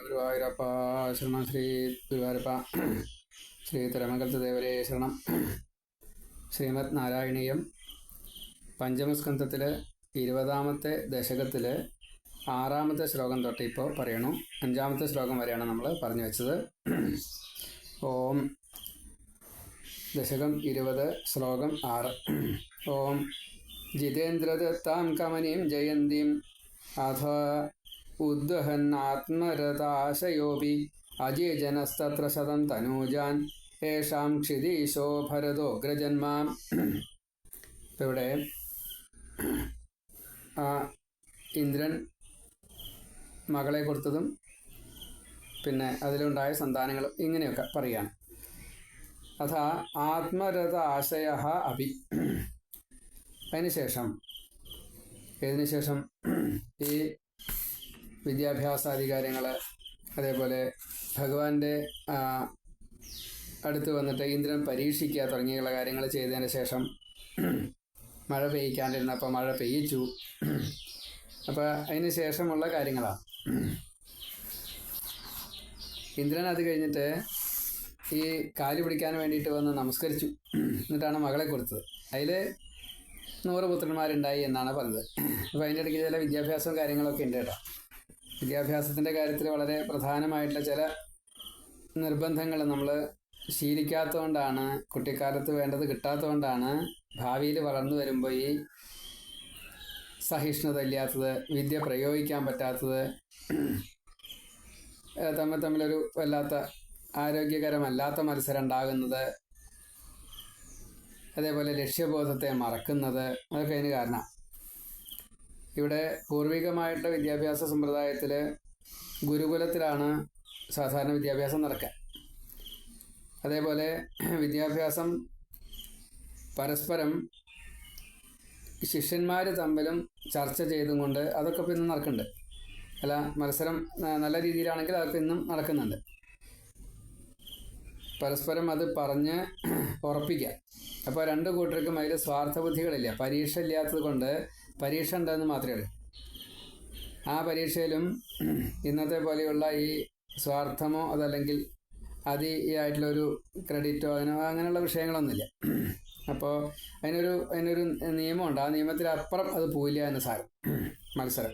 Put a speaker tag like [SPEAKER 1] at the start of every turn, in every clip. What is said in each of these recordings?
[SPEAKER 1] ഗുരുവായൂരപ്പ ശരണം. ശ്രീ ഗുരുവായൂരപ്പ. ശ്രീ തിരുമംഗലത്ത് ദേവരേ ശരണം. ശ്രീമദ് നാരായണീയം പഞ്ചമസ്കന്ധത്തിൽ 20ാമത്തെ ദശകത്തിൽ 6ാമത്തെ ശ്ലോകം തൊട്ട് ഇപ്പോൾ പറയണു. 5ാമത്തെ ശ്ലോകം വരെയാണ് നമ്മൾ പറഞ്ഞു വെച്ചത്. ഓം ദശകം 20 ശ്ലോകം 6. ഓം ജിതേന്ദ്രദത്താം കമനീം ജയന്തീം അഥ ഉദ്വഹന്നാത്മരതാശയോപി അജയജനസ്തത്ര ശതം തനൂജാൻ യേഷാം ക്ഷിതീശോ ഭരതോഗ്രജന്മാം. ഇപ്പം ഇവിടെ ഇന്ദ്രൻ മകളെ കൊടുത്തതും പിന്നെ അതിലുണ്ടായ സന്താനങ്ങളും ഇങ്ങനെയൊക്കെ പറയുകയാണ്. അഥ ആത്മരഥ ആശയ അഭി. അതിനുശേഷം ഏതിനുശേഷം ഈ വിദ്യാഭ്യാസാധികാരങ്ങൾ, അതേപോലെ ഭഗവാന്റെ അടുത്ത് വന്നിട്ട് ഇന്ദ്രൻ പരീക്ഷിക്കുക തുടങ്ങിയുള്ള കാര്യങ്ങൾ ചെയ്തതിന് ശേഷം മഴ പെയ്യിക്കാണ്ടിരുന്നപ്പോൾ മഴ പെയ്യിച്ചു. അപ്പോൾ അതിന് ശേഷമുള്ള കാര്യങ്ങളാണ്. ഇന്ദ്രൻ അത് കഴിഞ്ഞിട്ട് ഈ കാല് പിടിക്കാൻ വേണ്ടിയിട്ട് വന്ന് നമസ്കരിച്ചു. എന്നിട്ടാണ് മകളെ കൊടുത്തത്. അതിൽ 100 പുത്രന്മാരുണ്ടായി എന്നാണ് പറഞ്ഞത്. അപ്പോൾ അതിൻ്റെ ഇടയ്ക്ക് ചില വിദ്യാഭ്യാസവും കാര്യങ്ങളൊക്കെ ഉണ്ട് കേട്ടോ. വിദ്യാഭ്യാസത്തിൻ്റെ കാര്യത്തിൽ വളരെ പ്രധാനമായിട്ടുള്ള ചില നിർബന്ധങ്ങൾ നമ്മൾ ശീലിക്കാത്തതുകൊണ്ടാണ്, കുട്ടിക്കാലത്ത് വേണ്ടത് കിട്ടാത്തതുകൊണ്ടാണ് ഭാവിയിൽ വളർന്നു വരുമ്പോൾ ഈ സഹിഷ്ണുത ഇല്ലാത്തത്, വിദ്യ പ്രയോഗിക്കാൻ പറ്റാത്തത്, തമ്മിലൊരു വല്ലാത്ത ആരോഗ്യകരമല്ലാത്ത മത്സരം ഉണ്ടാകുന്നത്, അതേപോലെ ലക്ഷ്യബോധത്തെ മറക്കുന്നത്, അതൊക്കെ അതിന് കാരണം. ഇവിടെ പൂർവികമായിട്ട് വിദ്യാഭ്യാസ സമ്പ്രദായത്തിൽ ഗുരുകുലത്തിലാണ് സാധാരണ വിദ്യാഭ്യാസം നടക്കുക. അതേപോലെ വിദ്യാഭ്യാസം പരസ്പരം ശിഷ്യന്മാർ തമ്മിലും ചർച്ച ചെയ്തും കൊണ്ട് അതൊക്കെ ഇപ്പം ഇന്നും നടക്കുന്നുണ്ട്. അല്ല, മത്സരം നല്ല രീതിയിലാണെങ്കിൽ അതൊക്കെ ഇന്നും നടക്കുന്നുണ്ട്. പരസ്പരം അത് പറഞ്ഞ് ഉറപ്പിക്കുക. അപ്പോൾ 2 കൂട്ടർക്കും അതിൽ സ്വാർത്ഥ ബുദ്ധികളില്ല. പരീക്ഷ ഇല്ലാത്തത് കൊണ്ട് പരീക്ഷ ഉണ്ടെന്ന് മാത്രമേ ഉള്ളൂ. ആ പരീക്ഷയിലും ഇന്നത്തെ പോലെയുള്ള ഈ സ്വാർത്ഥമോ അതല്ലെങ്കിൽ അതിയായിട്ടുള്ളൊരു ക്രെഡിറ്റോ അങ്ങനെയുള്ള വിഷയങ്ങളൊന്നുമില്ല. അപ്പോൾ അതിനൊരു നിയമമുണ്ട്. ആ നിയമത്തിലപ്പുറം അത് പോയില്ല എന്ന് സാരം മത്സരം.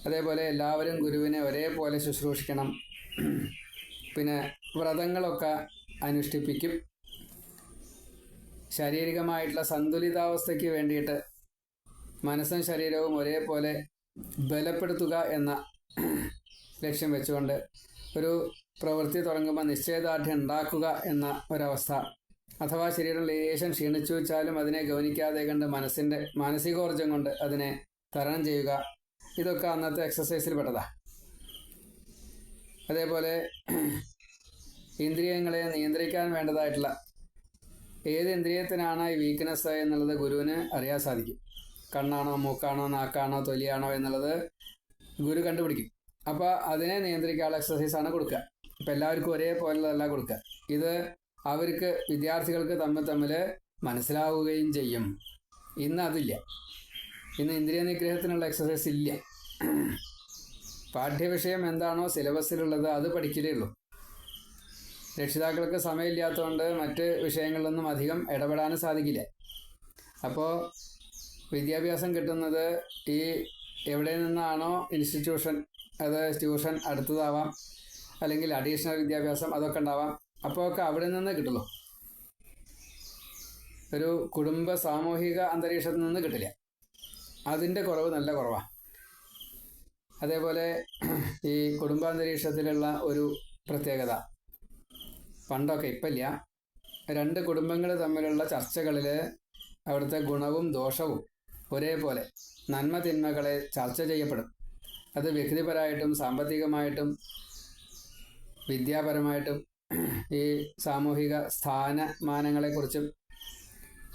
[SPEAKER 1] അതേപോലെ എല്ലാവരും ഗുരുവിനെ ഒരേപോലെ ശുശ്രൂഷിക്കണം. പിന്നെ വ്രതങ്ങളൊക്കെ അനുഷ്ഠിപ്പിക്കും. ശാരീരികമായിട്ടുള്ള സന്തുലിതാവസ്ഥയ്ക്ക് വേണ്ടിയിട്ട് മനസ്സും ശരീരവും ഒരേപോലെ ബലപ്പെടുത്തുക എന്ന ലക്ഷ്യം വെച്ചുകൊണ്ട് ഒരു പ്രവൃത്തി തുടങ്ങുമ്പോൾ നിശ്ചയദാർഢ്യം ഉണ്ടാക്കുക എന്ന ഒരവസ്ഥ. അഥവാ ശരീരം ലേശം ക്ഷീണിച്ചു വെച്ചാലും അതിനെ ഗൗനിക്കാതെ കണ്ട് മനസ്സിൻ്റെ മാനസികോർജം കൊണ്ട് അതിനെ തരണം ചെയ്യുക. ഇതൊക്കെ അന്നത്തെ എക്സസൈസിൽ പെട്ടതാണ്. അതേപോലെ ഇന്ദ്രിയങ്ങളെ നിയന്ത്രിക്കാൻ വേണ്ടതായിട്ടുള്ള ഏത് ഇന്ദ്രിയത്തിനാണ് ഈ വീക്ക്നെസ് എന്നുള്ളത് ഗുരുവിന് അറിയാൻ സാധിക്കും. കണ്ണാണോ, മൂക്കാണോ, നാക്കാണോ, തൊലിയാണോ എന്നുള്ളത് ഗുരു കണ്ടുപിടിക്കും. അപ്പോൾ അതിനെ നിയന്ത്രിക്കാനുള്ള എക്സസൈസാണ് കൊടുക്കുക. ഇപ്പം എല്ലാവർക്കും ഒരേപോലെയല്ല കൊടുക്കുക. ഇത് അവർക്ക് വിദ്യാർത്ഥികൾക്ക് തമ്മിൽ മനസ്സിലാവുകയും ചെയ്യും. ഇന്ന് അതില്ല. ഇന്ന് ഇന്ദ്രിയ നിഗ്രഹത്തിനുള്ള എക്സസൈസ് ഇല്ല. പാഠ്യവിഷയം എന്താണോ സിലബസിലുള്ളത് അത് പഠിക്കലേ ഉള്ളൂ. രക്ഷിതാക്കൾക്ക് സമയമില്ലാത്തതുകൊണ്ട് മറ്റ് വിഷയങ്ങളിലൊന്നും അധികം ഇടപെടാനും സാധിക്കില്ല. അപ്പോൾ വിദ്യാഭ്യാസം കിട്ടുന്നത് ഈ എവിടെ നിന്നാണോ ഇൻസ്റ്റിറ്റ്യൂഷൻ, അത് ട്യൂഷൻ അടുത്തതാവാം, അല്ലെങ്കിൽ അഡീഷണൽ വിദ്യാഭ്യാസം അതൊക്കെ ഉണ്ടാവാം. അപ്പോൾ ഒക്കെ അവിടെ നിന്ന് കിട്ടുള്ളൂ. ഒരു കുടുംബ സാമൂഹിക അന്തരീക്ഷത്തിൽ നിന്ന് കിട്ടില്ല. അതിൻ്റെ കുറവ് നല്ല കുറവാണ്. അതേപോലെ ഈ കുടുംബാന്തരീക്ഷത്തിലുള്ള ഒരു പ്രത്യേകത പണ്ടൊക്കെ, ഇപ്പില്ല, 2 കുടുംബങ്ങൾ തമ്മിലുള്ള ചർച്ചകളിൽ അവിടുത്തെ ഗുണവും ദോഷവും ഒരേപോലെ, നന്മ തിന്മകളെ ചർച്ച ചെയ്യപ്പെടും. അത് വ്യക്തിപരമായിട്ടും സാമ്പത്തികമായിട്ടും വിദ്യാപരമായിട്ടും ഈ സാമൂഹിക സ്ഥാനമാനങ്ങളെക്കുറിച്ചും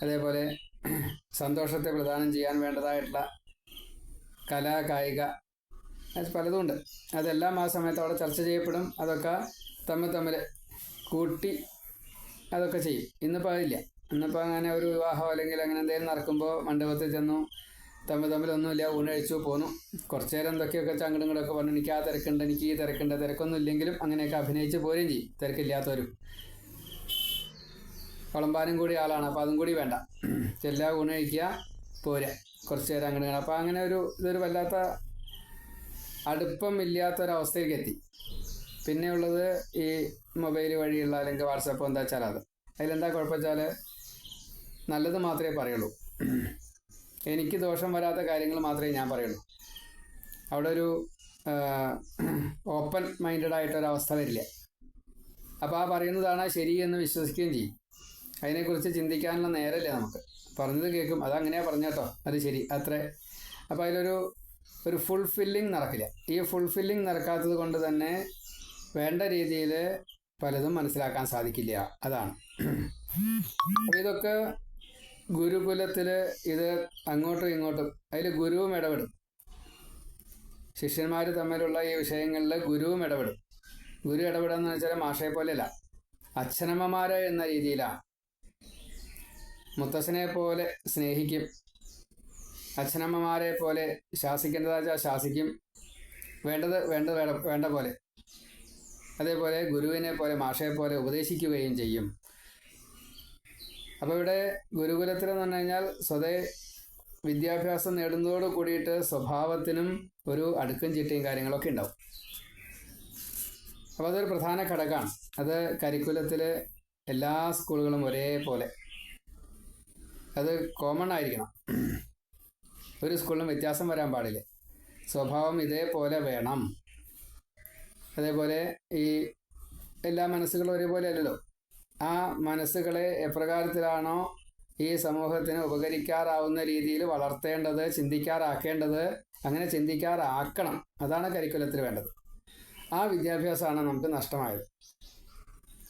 [SPEAKER 1] അതേപോലെ സന്തോഷത്തെ പ്രദാനം ചെയ്യാൻ വേണ്ടതായിട്ടുള്ള കലാ കായിക പലതുമുണ്ട്. അതെല്ലാം ആ സമയത്ത് അവിടെ ചർച്ച ചെയ്യപ്പെടും. അതൊക്കെ തമ്മിൽ കൂട്ടി അതൊക്കെ ചെയ്യും. ഇന്നിപ്പോൾ അതില്ല. ഇന്നിപ്പോൾ അങ്ങനെ ഒരു വിവാഹം അല്ലെങ്കിൽ അങ്ങനെ എന്തെങ്കിലും നടക്കുമ്പോൾ മണ്ഡപത്തിൽ ചെന്നു തമ്മിലൊന്നുമില്ല, ഊണഴിച്ചു പോന്നു. കുറച്ചു നേരം എന്തൊക്കെയൊക്കെ ചങ്ങടും കൂടെയൊക്കെ പറഞ്ഞു, എനിക്ക് ആ തിരക്കുണ്ട്, എനിക്ക് ഈ തിരക്കുണ്ട്. തിരക്കൊന്നും ഇല്ലെങ്കിലും അങ്ങനെയൊക്കെ അഭിനയിച്ച് പോരുകയും ചെയ്യും, തിരക്കില്ലാത്തവരും. വിളമ്പാനും കൂടി ആളാണ്, അപ്പോൾ അതും കൂടി വേണ്ട, ചെല്ലുക, ഊണഴിക്കുക, പോരുക, കുറച്ച് നേരം അങ്ങനെ. അപ്പോൾ അങ്ങനെ ഇതൊരു വല്ലാത്ത അടുപ്പം ഇല്ലാത്തൊരവസ്ഥയിലേക്ക് എത്തി. പിന്നെയുള്ളത് ഈ മൊബൈൽ വഴിയുള്ള അല്ലെങ്കിൽ വാട്സപ്പ് എന്താ വെച്ചാൽ അതിലെന്താ കുഴപ്പം വെച്ചാൽ നല്ലത് മാത്രമേ പറയുള്ളൂ. എനിക്ക് ദോഷം വരാത്ത കാര്യങ്ങൾ മാത്രമേ ഞാൻ പറയുള്ളൂ. അവിടെ ഒരു ഓപ്പൺ മൈൻഡഡ് ആയിട്ടൊരവസ്ഥ വരില്ല. അപ്പോൾ ആ പറയുന്നതാണ് ശരി എന്ന് വിശ്വസിക്കുകയും ചെയ്യും. അതിനെക്കുറിച്ച് ചിന്തിക്കാനുള്ള നേരമില്ല നമുക്ക്. പറഞ്ഞത് കേൾക്കും, അതങ്ങനെയാണ് പറഞ്ഞേട്ടോ, അത് ശരി, അത്രേ. അപ്പോൾ അതിലൊരു ഫുൾഫില്ലിങ് നടക്കില്ല. ഈ ഫുൾഫില്ലിങ് നടക്കാത്തത് കൊണ്ട് തന്നെ വേണ്ട രീതിയിൽ പലതും മനസ്സിലാക്കാൻ സാധിക്കില്ല. അതാണ്. അപ്പോൾ ഇതൊക്കെ ഗുരുകുലത്തിൽ ഇത് അങ്ങോട്ടും ഇങ്ങോട്ടും അതിൽ ഗുരുവും ഇടപെടും. ശിഷ്യന്മാർ തമ്മിലുള്ള ഈ വിഷയങ്ങളിൽ ഗുരുവും ഇടപെടും. ഗുരു ഇടപെടുകയെന്ന് വെച്ചാൽ മാഷയെ പോലെയല്ല, അച്ഛനമ്മമാരെ എന്ന രീതിയിലാണ്. മുത്തശ്ശനെ പോലെ സ്നേഹിക്കും, അച്ഛനമ്മമാരെ പോലെ ശാസിക്കേണ്ടതാച്ചാൽ ശാസിക്കും, വേണ്ട പോലെ. അതേപോലെ ഗുരുവിനെ പോലെ മാഷയെ പോലെ ഉപദേശിക്കുകയും ചെയ്യും. അപ്പോൾ ഇവിടെ ഗുരുകുലത്തിലെന്ന് പറഞ്ഞു കഴിഞ്ഞാൽ സ്വതേ വിദ്യാഭ്യാസം നേടുന്നതോട് കൂടിയിട്ട് സ്വഭാവത്തിനും ഒരു അടുക്കും ചിട്ടയും കാര്യങ്ങളൊക്കെ ഉണ്ടാവും. അപ്പോൾ അതൊരു പ്രധാന ഘടകമാണ്. അത് കരിക്കുലത്തിൽ എല്ലാ സ്കൂളുകളും ഒരേപോലെ, അത് കോമൺ ആയിരിക്കണം. ഒരു സ്കൂളിലും വ്യത്യാസം വരാൻ പാടില്ല. സ്വഭാവം ഇതേപോലെ വേണം. അതേപോലെ ഈ എല്ലാ മനസ്സുകളും ഒരേപോലെ അല്ലല്ലോ. ആ മനസ്സുകളെ എപ്രകാരത്തിലാണോ ഈ സമൂഹത്തിന് ഉപകരിക്കാറാവുന്ന രീതിയിൽ വളർത്തേണ്ടത്, ചിന്തിക്കാറാക്കേണ്ടത്, അങ്ങനെ ചിന്തിക്കാറാക്കണം. അതാണ് കരിക്കുലത്തിൽ വേണ്ടത്. ആ വിദ്യാഭ്യാസമാണ് നമുക്ക് നഷ്ടമായത്.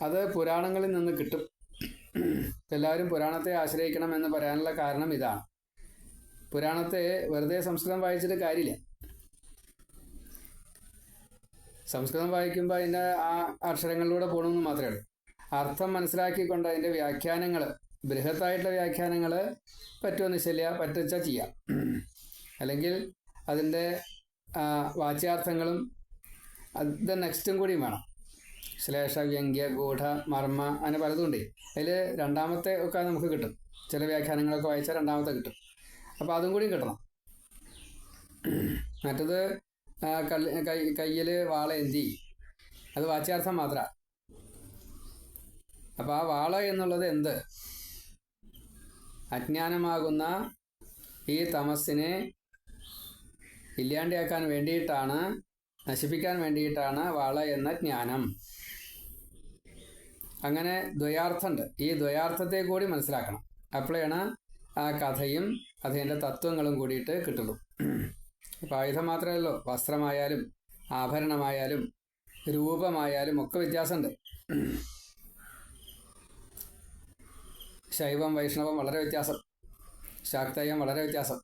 [SPEAKER 1] അത് പുരാണങ്ങളിൽ നിന്ന് കിട്ടും. എല്ലാവരും പുരാണത്തെ ആശ്രയിക്കണം എന്ന് പറയാനുള്ള കാരണം ഇതാണ്. പുരാണത്തെ വെറുതെ സംസ്കൃതം വായിച്ചിട്ട് കാര്യമില്ല. സംസ്കൃതം വായിക്കുമ്പോൾ അതിൻ്റെ ആ അക്ഷരങ്ങളിലൂടെ പോകണമെന്ന് മാത്രമേ ഉള്ളൂ. അർത്ഥം മനസ്സിലാക്കിക്കൊണ്ട് അതിൻ്റെ വ്യാഖ്യാനങ്ങൾ, ബൃഹത്തായിട്ടുള്ള വ്യാഖ്യാനങ്ങൾ പറ്റുമെന്ന് വെച്ചില്ല, പറ്റുവെച്ചാൽ ചെയ്യാം. അല്ലെങ്കിൽ അതിൻ്റെ വാച്യാർത്ഥങ്ങളും അത് നെക്സ്റ്റും കൂടിയും വേണം. ശ്ലേഷ, വ്യംഗ്യ, ഗൂഢ, മർമ്മ, അങ്ങനെ പലതും ഉണ്ട്. അതിൽ രണ്ടാമത്തെ ഒക്കെ നമുക്ക് കിട്ടും. ചില വ്യാഖ്യാനങ്ങളൊക്കെ വായിച്ചാൽ രണ്ടാമത്തെ കിട്ടും. അപ്പോൾ അതും കൂടിയും കിട്ടണം. മറ്റത് കയ്യിൽ വാളേന്തി, അത് വാച്യാർത്ഥം മാത്രമാണ്. അപ്പോൾ ആ വാള എന്നുള്ളത് എന്ത്? അജ്ഞാനമാകുന്ന ഈ തമസ്സിനെ ഇല്ലാണ്ടാക്കാൻ വേണ്ടിയിട്ടാണ്, നശിപ്പിക്കാൻ വേണ്ടിയിട്ടാണ് വാള എന്ന ജ്ഞാനം. അങ്ങനെ ദ്വയാർത്ഥമുണ്ട്. ഈ ദ്വയാർത്ഥത്തെ കൂടി മനസ്സിലാക്കണം. അപ്പോഴാണ് ആ കഥയും അതിൻ്റെ തത്വങ്ങളും കൂടിയിട്ട് കിട്ടുള്ളൂ. ഇപ്പോൾ ആയുധം മാത്രമല്ലല്ലോ, വസ്ത്രമായാലും ആഭരണമായാലും രൂപമായാലും ഒക്കെ വ്യത്യാസമുണ്ട്. ശൈവം വൈഷ്ണവം വളരെ വ്യത്യാസം, ശാക്തേയം വളരെ വ്യത്യാസം,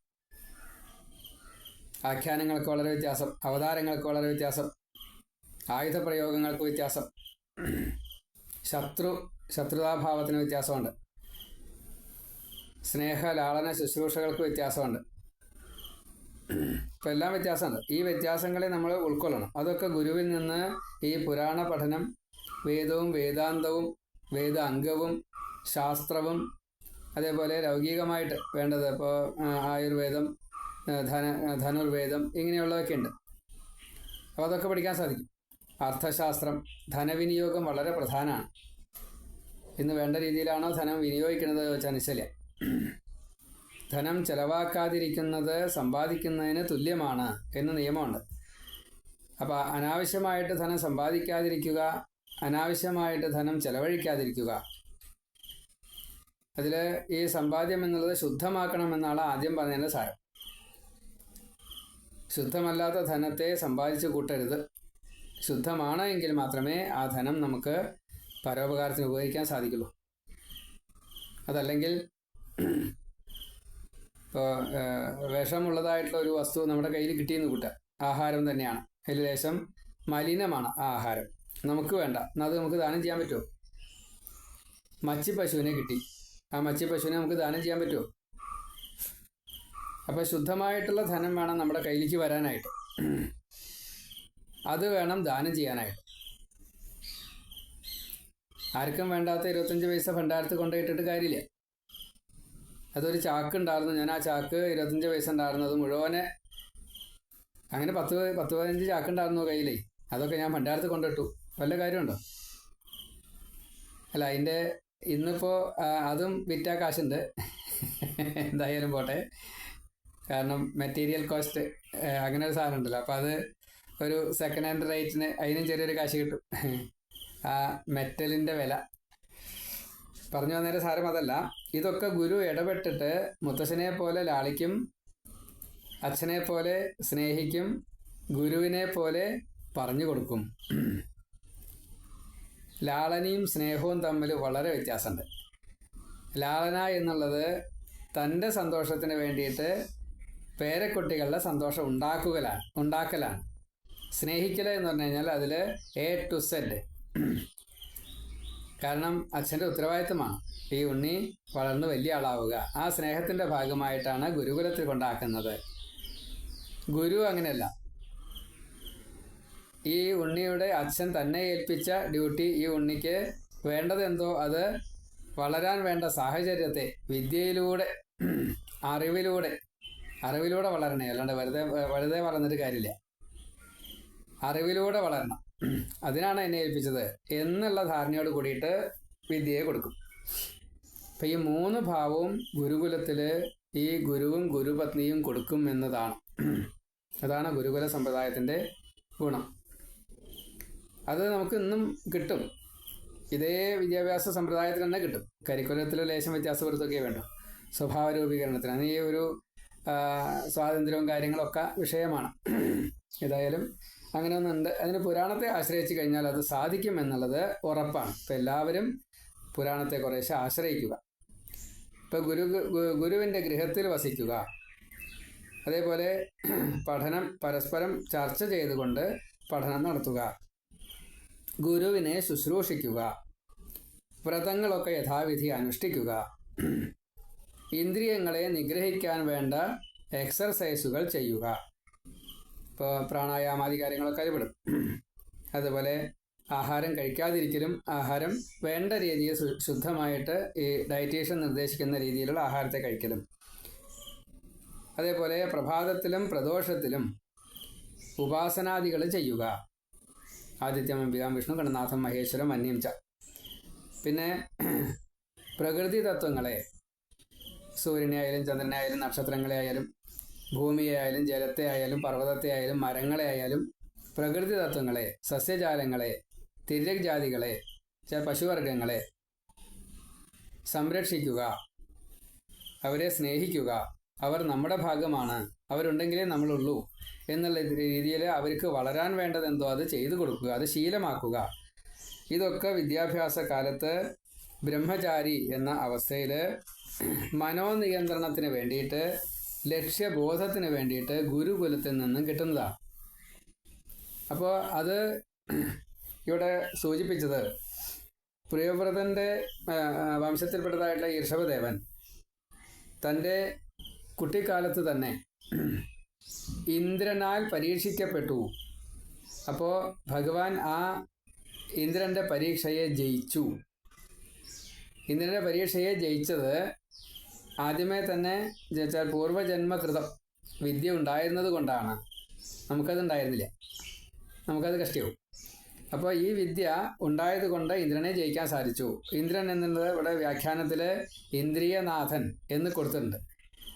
[SPEAKER 1] ആഖ്യാനങ്ങൾക്ക് വളരെ വ്യത്യാസം, അവതാരങ്ങൾക്ക് വളരെ വ്യത്യാസം, ആയുധപ്രയോഗങ്ങൾക്ക് വ്യത്യാസം, ശത്രുതാഭാവത്തിന് വ്യത്യാസമുണ്ട്, സ്നേഹ ലാളന ശുശ്രൂഷകൾക്ക് വ്യത്യാസമുണ്ട്. ഇപ്പം എല്ലാം വ്യത്യാസമുണ്ട്. ഈ വ്യത്യാസങ്ങളെ നമ്മൾ ഉൾക്കൊള്ളണം. അതൊക്കെ ഗുരുവിൽ നിന്ന് ഈ പുരാണ പഠനം, വേദവും വേദാന്തവും വേദ അംഗവും ശാസ്ത്രവും അതേപോലെ ലൗകികമായിട്ട് വേണ്ടത് ഇപ്പോൾ ആയുർവേദം, ധനുർവേദം, ഇങ്ങനെയുള്ളതൊക്കെ ഉണ്ട്. അപ്പോൾ അതൊക്കെ പഠിക്കാൻ സാധിക്കും. അർത്ഥശാസ്ത്രം, ധനവിനിയോഗം വളരെ പ്രധാനമാണ്. ഇന്ന് വേണ്ട രീതിയിലാണോ ധനം വിനിയോഗിക്കുന്നത് വെച്ചാൽ നിശ്ചല. ധനം ചെലവാക്കാതിരിക്കുന്നത് സമ്പാദിക്കുന്നതിന് തുല്യമാണ് എന്ന് നിയമമുണ്ട്. അപ്പോൾ അനാവശ്യമായിട്ട് ധനം സമ്പാദിക്കാതിരിക്കുക, അനാവശ്യമായിട്ട് ധനം ചെലവഴിക്കാതിരിക്കുക. അതിൽ ഈ സമ്പാദ്യം എന്നുള്ളത് ശുദ്ധമാക്കണമെന്നാണ് ആദ്യം പറഞ്ഞതിൻ്റെ സാരം. ശുദ്ധമല്ലാത്ത ധനത്തെ സമ്പാദിച്ച് കൂട്ടരുത്. ശുദ്ധമാണ് എങ്കിൽ മാത്രമേ ആ ധനം നമുക്ക് പരോപകാരത്തിന് ഉപയോഗിക്കാൻ സാധിക്കുള്ളൂ. അതല്ലെങ്കിൽ ഇപ്പോൾ വിഷമുള്ളതായിട്ടുള്ള ഒരു വസ്തു നമ്മുടെ കയ്യിൽ കിട്ടിയെന്ന് കൂട്ടുക, ആഹാരം തന്നെയാണ്, അതിൽ ലേശം മലിനമാണ് ആ ആഹാരം, നമുക്ക് വേണ്ട, അത് നമുക്ക് ദാനം ചെയ്യാൻ പറ്റുമോ? മച്ചി പശുവിനെ കിട്ടി, ആ മച്ചി പശുവിനെ നമുക്ക് ദാനം ചെയ്യാൻ പറ്റുമോ? അപ്പോൾ ശുദ്ധമായിട്ടുള്ള ധനം വേണം നമ്മുടെ കയ്യിലേക്ക് വരാനായിട്ട്. അത് വേണം ദാനം ചെയ്യാനായിട്ട്. ആർക്കും വേണ്ടാത്ത 25 പൈസ ഭണ്ഡാരത്തിൽ കൊണ്ടുപോയിട്ടിട്ട് കാര്യമില്ല. അതൊരു ചാക്ക് ഉണ്ടായിരുന്നു. ഞാൻ ആ ചാക്ക് 25 പൈസ ഉണ്ടായിരുന്നത് മുഴുവനെ, അങ്ങനെ 10-15 ചാക്ക് ഉണ്ടായിരുന്നു കയ്യിലേ. അതൊക്കെ ഞാൻ ഭണ്ഡാരത്തിൽ കൊണ്ടിട്ടു. വല്ല കാര്യമുണ്ടോ? അല്ല, അതിൻ്റെ ഇന്നിപ്പോൾ അതും വിറ്റാ കാശുണ്ട്. എന്തായാലും പോട്ടെ. കാരണം മെറ്റീരിയൽ കോസ്റ്റ് അങ്ങനെ ഒരു സാധനം ഉണ്ടല്ലോ. അപ്പോൾ അത് ഒരു സെക്കൻഡ് ഹാൻഡ് റേറ്റിന് അതിനും ചെറിയൊരു കാശ് കിട്ടും. ആ മെറ്റലിൻ്റെ വില പറഞ്ഞു വന്നേരം സാരം അതല്ല. ഇതൊക്കെ ഗുരു ഇടപെട്ടിട്ട് മുത്തശ്ശനെ പോലെ ലാളിക്കും, അച്ഛനെ പോലെ സ്നേഹിക്കും, ഗുരുവിനെ പോലെ പറഞ്ഞു കൊടുക്കും. ലാളനയും സ്നേഹവും തമ്മിൽ വളരെ വ്യത്യാസമുണ്ട്. ലാളന എന്നുള്ളത് തൻ്റെ സന്തോഷത്തിന് വേണ്ടിയിട്ട് പേരക്കുട്ടികളുടെ സന്തോഷം ഉണ്ടാക്കലാണ്. സ്നേഹിക്കൽ എന്ന് പറഞ്ഞു കഴിഞ്ഞാൽ അതിൽ A to Z. കാരണം അച്ഛൻ്റെ ഉത്തരവാദിത്തമാണ് ഈ ഉണ്ണി വളർന്ന് വലിയ ആളാവുക. ആ സ്നേഹത്തിൻ്റെ ഭാഗമായിട്ടാണ് ഗുരുകുലത്തിൽ കൊണ്ടാക്കുന്നത്. ഗുരു അങ്ങനെയല്ല. ഈ ഉണ്ണിയുടെ അച്ഛൻ തന്നെ ഏൽപ്പിച്ച ഡ്യൂട്ടി, ഈ ഉണ്ണിക്ക് വേണ്ടതെന്തോ അത് വളരാൻ വേണ്ട സാഹചര്യത്തെ വിദ്യയിലൂടെ അറിവിലൂടെ വളരണേ. അല്ലാണ്ട് വെറുതെ വളർന്നിട്ട് കാര്യമില്ല. അറിവിലൂടെ വളരണം. അതിനാണ് എന്നെ ഏൽപ്പിച്ചത് എന്നുള്ള ധാരണയോട് കൂടിയിട്ട് വിദ്യയെ കൊടുക്കും. അപ്പം ഈ 3 ഭാവവും ഗുരുകുലത്തിൽ ഈ ഗുരുവും ഗുരുപത്നിയും കൊടുക്കും എന്നതാണ്. അതാണ് ഗുരുകുല സമ്പ്രദായത്തിൻ്റെ ഗുണം. അത് നമുക്ക് ഇന്നും കിട്ടും. ഇതേ വിദ്യാഭ്യാസ സമ്പ്രദായത്തിൽ തന്നെ കിട്ടും. കരിക്കുലത്തിൽ ലേശം വ്യത്യാസം വരുത്തൊക്കെ വേണ്ട സ്വഭാവ രൂപീകരണത്തിന്. അത് ഈ ഒരു സ്വാതന്ത്ര്യവും കാര്യങ്ങളൊക്കെ വിഷയമാണ്. ഏതായാലും അങ്ങനെ ഒന്നുണ്ട്. അതിന് പുരാണത്തെ ആശ്രയിച്ച് കഴിഞ്ഞാൽ അത് സാധിക്കും എന്നുള്ളത് ഉറപ്പാണ്. ഇപ്പം എല്ലാവരും പുരാണത്തെ കുറേശ്ശെ ആശ്രയിക്കുക. ഇപ്പം ഗുരുവിൻ്റെ ഗൃഹത്തിൽ വസിക്കുക. അതേപോലെ പഠനം പരസ്പരം ചർച്ച ചെയ്തുകൊണ്ട് പഠനം നടത്തുക. ഗുരുവിനെ ശുശ്രൂഷിക്കുക. വ്രതങ്ങളൊക്കെ യഥാവിധി അനുഷ്ഠിക്കുക. ഇന്ദ്രിയങ്ങളെ നിഗ്രഹിക്കാൻ വേണ്ട എക്സർസൈസുകൾ ചെയ്യുക. ഇപ്പോൾ പ്രാണായാമാദി കാര്യങ്ങളൊക്കെ അതിൽപ്പെടും. അതുപോലെ ആഹാരം കഴിക്കാതിരിക്കലും, ആഹാരം വേണ്ട രീതിയിൽ ശുദ്ധമായിട്ട് ഈ ഡയറ്റീഷ്യൻ നിർദ്ദേശിക്കുന്ന രീതിയിലുള്ള ആഹാരത്തെ കഴിക്കലും. അതേപോലെ പ്രഭാതത്തിലും പ്രദോഷത്തിലും ഉപാസനാദികൾ ചെയ്യുക. ആദിത്യം അംബികാം വിഷ്ണു ഗണനാഥം മഹേശ്വരം അന്യം ച. പിന്നെ പ്രകൃതി തത്വങ്ങളെ, സൂര്യനെ ആയാലും ചന്ദ്രനെ ആയാലും നക്ഷത്രങ്ങളെ ആയാലും ഭൂമിയെ ആയാലും ജലത്തെ ആയാലും പർവ്വതത്തെ ആയാലും മരങ്ങളെ ആയാലും പ്രകൃതി തത്വങ്ങളെ, സസ്യജാലങ്ങളെ, തിര്യജാതികളെ, പശുവർഗങ്ങളെ സംരക്ഷിക്കുക. അവരെ സ്നേഹിക്കുക. അവർ നമ്മുടെ ഭാഗമാണ്, അവരുണ്ടെങ്കിലേ നമ്മളുള്ളൂ എന്നുള്ള രീതിയിൽ അവർക്ക് വളരാൻ വേണ്ടതെന്തോ അത് ചെയ്തു കൊടുക്കുക, അത് ശീലമാക്കുക. ഇതൊക്കെ വിദ്യാഭ്യാസ കാലത്ത് ബ്രഹ്മചാരി എന്ന അവസ്ഥയിൽ മനോനിയന്ത്രണത്തിന് വേണ്ടിയിട്ട്, ലക്ഷ്യബോധത്തിന് വേണ്ടിയിട്ട് ഗുരുകുലത്തിൽ നിന്നും കിട്ടുന്നതാണ്. അപ്പോൾ അത് ഇവിടെ സൂചിപ്പിച്ചത് പ്രിയവ്രതൻ്റെ വംശത്തിൽപ്പെട്ടതായിട്ടുള്ള ഋഷഭദേവൻ തൻ്റെ കുട്ടിക്കാലത്ത് തന്നെ ഇന്ദ്രനാൽ പരീക്ഷിക്കപ്പെട്ടു. അപ്പോൾ ഭഗവാൻ ആ ഇന്ദ്രൻ്റെ പരീക്ഷയെ ജയിച്ചു. ഇന്ദ്രൻ്റെ പരീക്ഷയെ ജയിച്ചത് ആദ്യമേ തന്നെ വെച്ചാൽ പൂർവ്വജന്മകൃതം വിദ്യ ഉണ്ടായിരുന്നത് കൊണ്ടാണ്. നമുക്കതുണ്ടായിരുന്നില്ല, നമുക്കത് കഷ്ടിയാവും. അപ്പോൾ ഈ വിദ്യ ഉണ്ടായത് കൊണ്ട് ഇന്ദ്രനെ ജയിക്കാൻ സാധിച്ചു. ഇന്ദ്രൻ എന്നുള്ളത് ഇവിടെ വ്യാഖ്യാനത്തിൽ ഇന്ദ്രിയനാഥൻ എന്ന് കൊടുത്തിട്ടുണ്ട്.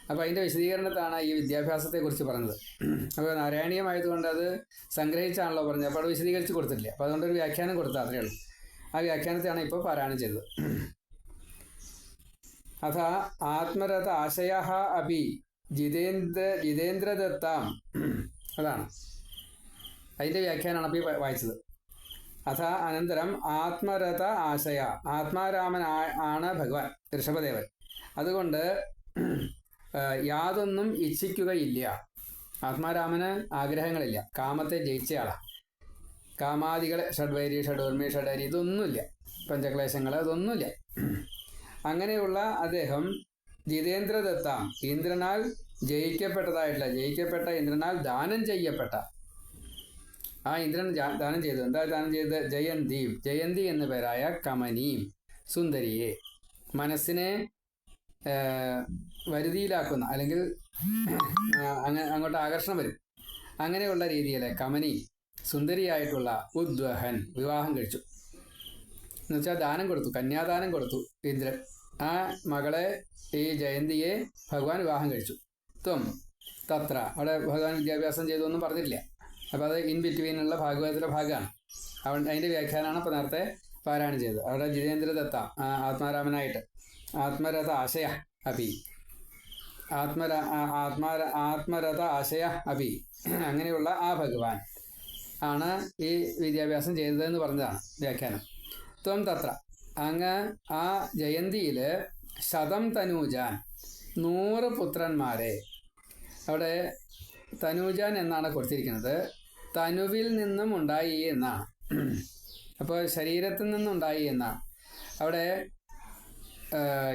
[SPEAKER 1] അപ്പോൾ അതിൻ്റെ വിശദീകരണത്താണ് ഈ വിദ്യാഭ്യാസത്തെക്കുറിച്ച് പറഞ്ഞത്. അപ്പോൾ നാരായണീയമായതുകൊണ്ട് അത് സംഗ്രഹിച്ചാണല്ലോ പറഞ്ഞത്. അപ്പോൾ അത് വിശദീകരിച്ച് കൊടുത്തിട്ടില്ല. അപ്പോൾ അതുകൊണ്ടൊരു വ്യാഖ്യാനം കൊടുത്താൽ അത്രയേ ഉള്ളൂ. ആ വ്യാഖ്യാനത്തെയാണ് ഇപ്പോൾ പാരായണം ചെയ്തത്. അഥ ആത്മരഥ ആശയ അപി ജിതേന്ദ്രദത്താം. അതാണ് അതിൻ്റെ വ്യാഖ്യാനമാണ് അപ്പോൾ ഈ വായിച്ചത്. അഥ അനന്തരം ആത്മരഥ ആശയ, ആത്മാരാമൻ ആണ് ഭഗവാൻ ഋഷഭദേവൻ. അതുകൊണ്ട് യാതൊന്നും ഇച്ഛിക്കുകയില്ല. ആത്മാരാമന് ആഗ്രഹങ്ങളില്ല, കാമത്തെ ജയിച്ചയാളാണ്. കാമാദികളെ ഷഡ്വൈരി ഷഡോർമി ഷഡരി ഇതൊന്നുമില്ല, പഞ്ചക്ലേശങ്ങൾ അതൊന്നുമില്ല. അങ്ങനെയുള്ള അദ്ദേഹം ജിതേന്ദ്രദത്താം, ഇന്ദ്രനാൽ ജയിക്കപ്പെട്ട ഇന്ദ്രനാൽ ദാനം ചെയ്യപ്പെട്ട ആ ഇന്ദ്രൻ ദാനം ചെയ്തു. എന്താ ദാനം ചെയ്തത്? ജയന്തി എന്നു പേരായ കമനീം, സുന്ദരിയെ, മനസ്സിനെ വരുതിയിലാക്കുന്ന, അല്ലെങ്കിൽ അങ്ങോട്ട് ആകർഷണം വരും, അങ്ങനെയുള്ള രീതിയിൽ കമനി, സുന്ദരിയായിട്ടുള്ള ഉദ്വഹൻ വിവാഹം കഴിച്ചു. എന്നുവെച്ചാൽ ദാനം കൊടുത്തു, കന്യാദാനം കൊടുത്തു ഇന്ദ്രൻ. ആ മകളെ, ഈ ജയന്തിയെ ഭഗവാൻ വിവാഹം കഴിച്ചു. തത്ര, അവിടെ ഭഗവാൻ വിദ്യാഭ്യാസം ചെയ്തൊന്നും പറഞ്ഞിട്ടില്ല. അപ്പോൾ അത് ഇൻ ബിറ്റ്വീനുള്ള ഭാഗവതത്തിലെ ഭാഗമാണ്. അതിൻ്റെ വ്യാഖ്യാനമാണ് ഇപ്പോൾ നേരത്തെ പാരായണം ചെയ്തത്. അവിടെ ജിതേന്ദ്രദത്ത ആത്മാരാമനായിട്ട് ആത്മരഥ ആശയ അഭി, ആത്മരഥ ആശയ അഭി, അങ്ങനെയുള്ള ആ ഭഗവാൻ ആണ് ഈ വിദ്യാഭ്യാസം ചെയ്തതെന്ന് പറഞ്ഞതാണ് വ്യാഖ്യാനം. തത്ര, അങ്ങ് ആ ജയന്തിയിൽ 100 തനൂജാൻ, 100 പുത്രന്മാരെ, അവിടെ തനൂജാൻ എന്നാണ് കൊടുത്തിരിക്കുന്നത്. തനുവിൽ നിന്നും ഉണ്ടായി എന്നാണ്. അപ്പോൾ ശരീരത്തിൽ നിന്നുണ്ടായി എന്നാണ്. അവിടെ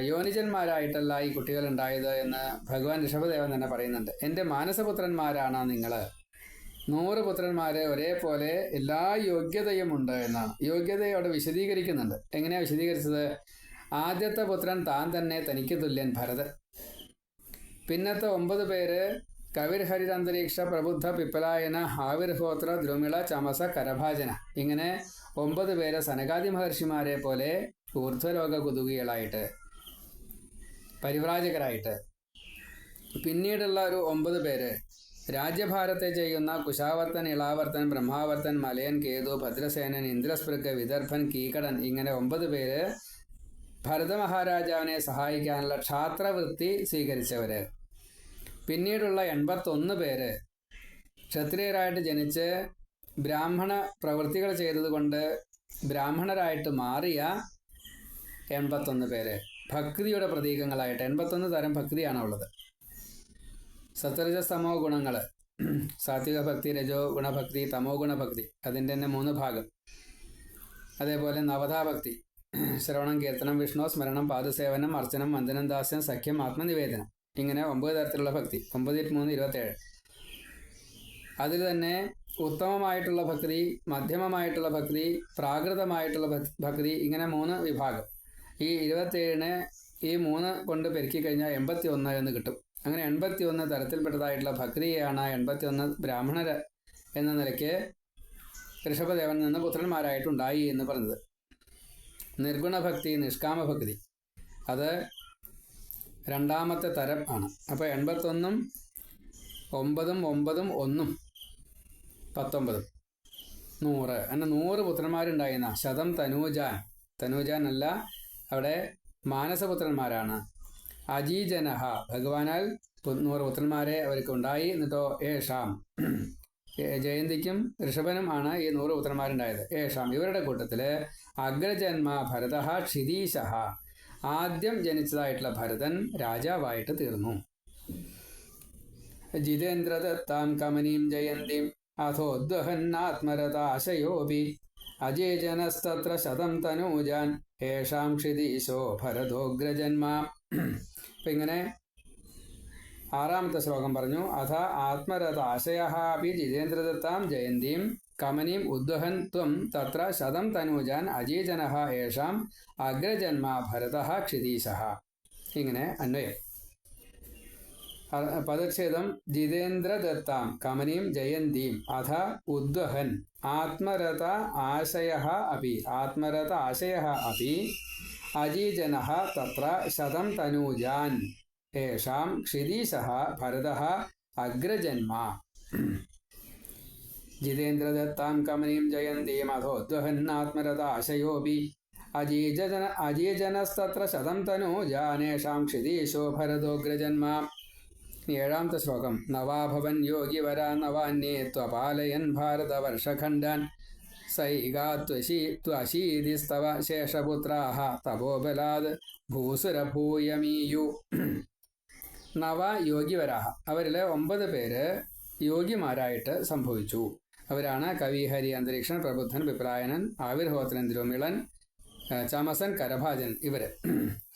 [SPEAKER 1] യോനിജന്മാരായിട്ടല്ല ഈ കുട്ടികൾ ഉണ്ടായത് എന്ന് ഭഗവാൻ ഋഷഭദേവൻ തന്നെ പറയുന്നുണ്ട്. എൻ്റെ മാനസപുത്രന്മാരാണ് നിങ്ങൾ. 100 പുത്രന്മാരെ ഒരേപോലെ എല്ലാ യോഗ്യതയുമുണ്ട് എന്നാണ്. യോഗ്യതയെ അവിടെ വിശദീകരിക്കുന്നുണ്ട്. എങ്ങനെയാണ് വിശദീകരിച്ചത്? ആദ്യത്തെ പുത്രൻ താൻ തന്നെ തനിക്ക് തുല്യൻ ഭരതൻ. പിന്നത്തെ 9 പേര് കവിർഹരിരന്തരീക്ഷ പ്രബുദ്ധ പിപ്പലായന ആവിർഹോത്ര ദ്രുമിള ചമസ കരഭാജന. ഇങ്ങനെ 9 പേര് സനകാദി മഹർഷിമാരെ പോലെ ഊർധ്വലോക കുതുകികളായിട്ട്, പരിവ്രാജകരായിട്ട്. പിന്നീടുള്ള ഒരു 9 പേര് രാജ്യഭാരത്തെ ചെയ്യുന്ന കുശാവർത്തൻ, ഇളാവർത്തൻ, ബ്രഹ്മാവർത്തൻ, മലയൻ, കേതു, ഭദ്രസേനൻ, ഇന്ദ്രസ്പൃക്ക്, വിദർഭൻ, കീകടൻ, ഇങ്ങനെ 9 പേര് ഭരതമഹാരാജാവിനെ സഹായിക്കാനുള്ള ക്ഷാത്രവൃത്തി സ്വീകരിച്ചവര്. പിന്നീടുള്ള 81 പേര് ക്ഷത്രിയരായിട്ട് ജനിച്ച് ബ്രാഹ്മണ പ്രവൃത്തികൾ ചെയ്തതുകൊണ്ട് ബ്രാഹ്മണരായിട്ട് മാറിയ 81 പേര് ഭക്തിയുടെ പ്രതീകങ്ങളായിട്ട്. 81 തരം ഭക്തിയാണുള്ളത്. സത്വരജസ്തമോ ഗുണങ്ങൾ, സാത്വിക ഭക്തി, രജോ ഗുണഭക്തി, തമോ ഗുണഭക്തി, അതിൻ്റെ തന്നെ 3 ഭാഗം. അതേപോലെ നവതാഭക്തി, ശ്രവണം, കീർത്തനം, വിഷ്ണു സ്മരണം, പാദസേവനം, അർച്ചനം, വന്ദനം, ദാസ്യം, സഖ്യം, ആത്മനിവേദനം, ഇങ്ങനെ 9 തരത്തിലുള്ള ഭക്തി. 9 × 3 27. അതിൽ തന്നെ ഉത്തമമായിട്ടുള്ള ഭക്തി, മധ്യമമായിട്ടുള്ള ഭക്തി, പ്രാകൃതമായിട്ടുള്ള ഭക്തി, ഇങ്ങനെ 3 വിഭാഗം. ഈ 27നെ ഈ 3 കൊണ്ട് പെരുക്കി കഴിഞ്ഞാൽ 81 എന്ന് കിട്ടും. അങ്ങനെ 81 തരത്തിൽപ്പെട്ടതായിട്ടുള്ള ഭക്തിയാണ് 81 ബ്രാഹ്മണർ എന്ന നിലയ്ക്ക് ഋഷഭദേവനിൽ നിന്ന് പുത്രന്മാരായിട്ടുണ്ടായി എന്ന് പറഞ്ഞത്. നിർഗുണഭക്തി, നിഷ്കാമഭക്തി, അത് 2ാമത്തെ തരം ആണ്. അപ്പോൾ 81, 9, 9, 1, 19, 100, അങ്ങനെ 100 പുത്രന്മാരുണ്ടായിരുന്ന. 100 തനൂജാൻ, തനൂജാൻ അല്ല, അവിടെ മാനസപുത്രന്മാരാണ്. അജീജനഹ, ഭഗവാനാൽ 100 പുത്രന്മാരെ അവർക്ക് ഉണ്ടായി. എന്നിട്ടോ ഏഷാം, ജയന്തിക്കും ഋഷഭനും ആണ് ഈ 100 പുത്രന്മാരുണ്ടായത്. ഏഷാം, ഇവരുടെ കൂട്ടത്തിൽ അഗ്രജന്മ ഭരത ക്ഷിതീശ, ആദ്യം ജനിച്ചതായിട്ടുള്ള ഭരതൻ രാജാവായിട്ട് തീർന്നു. ജിതേന്ദ്രദത്താം കമനീം ജയന്തിം അഥോദ്വഹന്നാത്മരതാശയോപി അജേജനസ്തത്ര 100 തനൂജാൻ ഏഷാം ക്ഷിതീശോ ഭരതോഗ്രജന്മ. അപ്പം ഇങ്ങനെ 6ാമത്തെ ശ്ലോകം പറഞ്ഞു. അഥ ആത്മരഥാശയഃ അപി ജിതേന്ദ്രദത്താം ജയന്തിം കമനീം ഉദ്വഹൻ ത്വം തത്ര 100 തനൂജാൻ അജീജനഃ ഏഷാം അഗ്രജന്മ ഭരതഃ ക്ഷിതീശഃ. ഇങ്ങനെ അന്വയം. പദച്ഛേദം. ജിതേന്ദ്രദത്താം കമനീം ജയന്തിം അഥ ഉദ്വഹൻ ആത്മരഥ ആശയഃ അപി, ആത്മരഥ ആശയഃ അപി അജീജനഃ തത്ര 100 തനൂജാൻ ഏഷാം ക്ഷിതീശഃ ഭരതഃ അഗ്രജന്മ. ജിതേന്ദ്രദത്താം കമനീം ജയന്തിം അഥോദ്വഹന്നാത്മരഥാശയോപി അജീജനസ്തത്ര 100 തനൂജാനേഷാം ക്ഷിതീശോ ഭരതോഗ്രജന്മ. 7ാമത്തെ ശ്ലോകം. നവാഭവൻ യോഗിവരാ നവാന്യേ ത്വപാലയൻ ഭാരതവർഷഖണ്ഡാൻ സൈകാത്വശീതിസ്തവ ശേഷപുത്രാഃ തപോബലാത് ഭൂസുരഭൂയമീയു. നവ യോഗിവരാഹ, അവരിൽ 9 പേര് യോഗിമാരായിട്ട് സംഭവിച്ചു. അവരാണ് കവിഹരി അന്തരീക്ഷൻ, പ്രബുദ്ധൻ, പിപ്രായനൻ, ആവിർഹോത്രൻ, ദ്രുമിളൻ, ചമസൻ, കരഭാജൻ. ഇവർ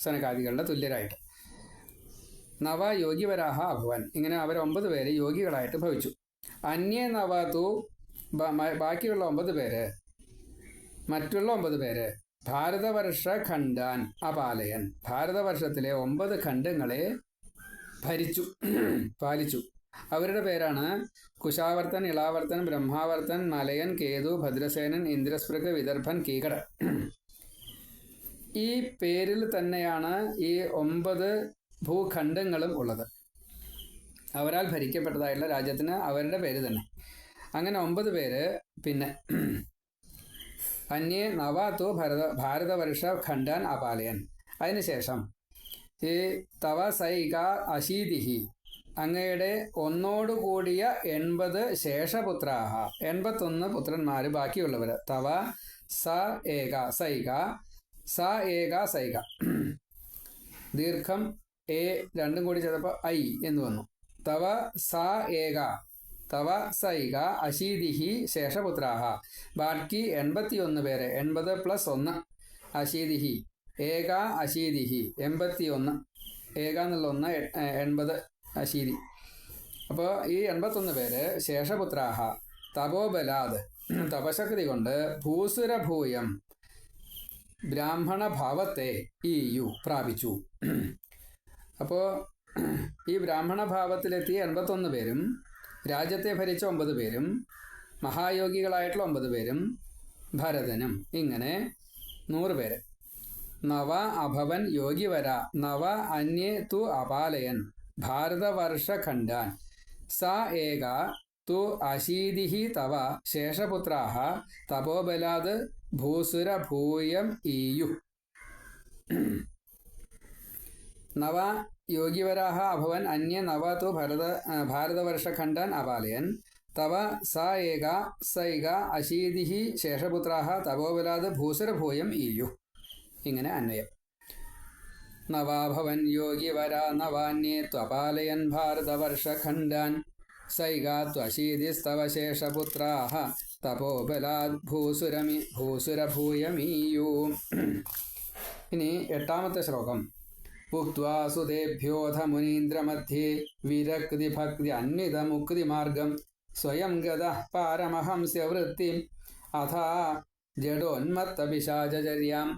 [SPEAKER 1] സനകാദികളുടെ തുല്യരായിട്ട്. നവ യോഗിവരാഹ അഭവൻ. ഇങ്ങനെ അവർ 9 പേര് യോഗികളായിട്ട് ഭവിച്ചു. അന്യ നവതു ബാക്കിയുള്ള 9 പേര്, മറ്റുള്ള 9 പേര് ഭാരതവർഷ ഖണ്ഡാൻ അപാലയൻ. ഭാരതവർഷത്തിലെ 9 ഖണ്ഡങ്ങളെ പാലിച്ചു. അവരുടെ പേരാണ് കുശാവർത്തൻ, ഇളാവർത്തൻ, ബ്രഹ്മാവർത്തൻ, മലയൻ, കേതു, ഭദ്രസേനൻ, ഇന്ദ്രസ്പൃഗ്, വിദർഭൻ, കീകട. ഈ പേരിൽ തന്നെയാണ് ഈ 9 ഭൂഖണ്ഡങ്ങളും ഉള്ളത്. അവരാൽ ഭരിക്കപ്പെട്ടതായിട്ടുള്ള രാജ്യത്തിന് അവരുടെ പേര് തന്നെ. അങ്ങനെ 9 പേര്. പിന്നെ അന്യേ നവാത്തു ഭാരതവർഷ ഖണ്ഡാൻ അപാലയൻ. അതിനുശേഷം ഈ തവ സൈക അശീതിഹി, അങ്ങയുടെ ഒന്നോടുകൂടിയ 80 ശേഷപുത്രാഹ, 81 പുത്രന്മാർ ബാക്കിയുള്ളവർ. തവ സ ഏക സൈക, സ ഏക സൈക, ദീർഘം എ രണ്ടും കൂടി ചേർത്തപ്പോൾ ഐ എന്ന് വന്നു. തവ സ ഏക, തവ സൈക അശീതിഹി ശേഷപുത്രാഹ, ബാക്കി 81 പേര്. 80 + 1 അശീതിഹി, ഏക അശീതിഹി 81, ഏക എന്നുള്ള 1 80 അശീതി. അപ്പോൾ ഈ 81 പേര് ശേഷപുത്രാഹ തപോബലാത്, തപശക്തി കൊണ്ട് ഭൂസുരഭൂയം ബ്രാഹ്മണ ഭാവത്തെ പ്രാപിച്ചു. അപ്പോൾ ഈ ബ്രാഹ്മണ ഭാവത്തിലെത്തിയ 81 പേരും രാജ്യത്തെ ഭരിച്ച 9 പേരും മഹായോഗികളായിട്ടുള്ള 9 പേരും ഭരതനും, ഇങ്ങനെ 100 പേര്. നവ അഭവൻ യോഗിവര നവ അന്യേ തു അപാലയൻ ഭാരതവർഷ ഖണ്ഡാൻ സ ഏക തു അശീതിഹി തവ ശേഷപുത്രാഹ തപോബലാത് ഭൂസുരഭൂയം ഈയു. നവ യോഗിവരാഹ അഭവൻ അന്യ നവ തു ഭാരതവർഷഖണ്ഡാൻ അപാലയൻ തവ സ ഏക സൈക അശീതിഹി ശേഷപുത്രാഹ തപോബലാത് ഭൂസുരഭൂയം ഈയു. ഇങ്ങനെ അന്വയം. നവാഭവൻ യോഗിവര നവാന്യേ ത്വപാലയൻ ഭാരതവർഷഖണ്ഡാൻ സൈകാ ത്വശീതിസ്തവ ശേഷപുത്രാഹ തപോബലാത് ഭൂസുരഭൂയമീയു. ഇനി 8ാമത്തെ ശ്ലോകം. ഉക്ത്വാ സുതേഭ്യോധ മുനീന്ദ്രമധ്യേ വിരക്തി ഭക്തി അന്വിത മുക്തി മാർഗം സ്വയം ഗതഃ പാരമഹംസ്യ വൃത്തിം അഥാ ജഡോന്മത്ത പിശാചചര്യാം.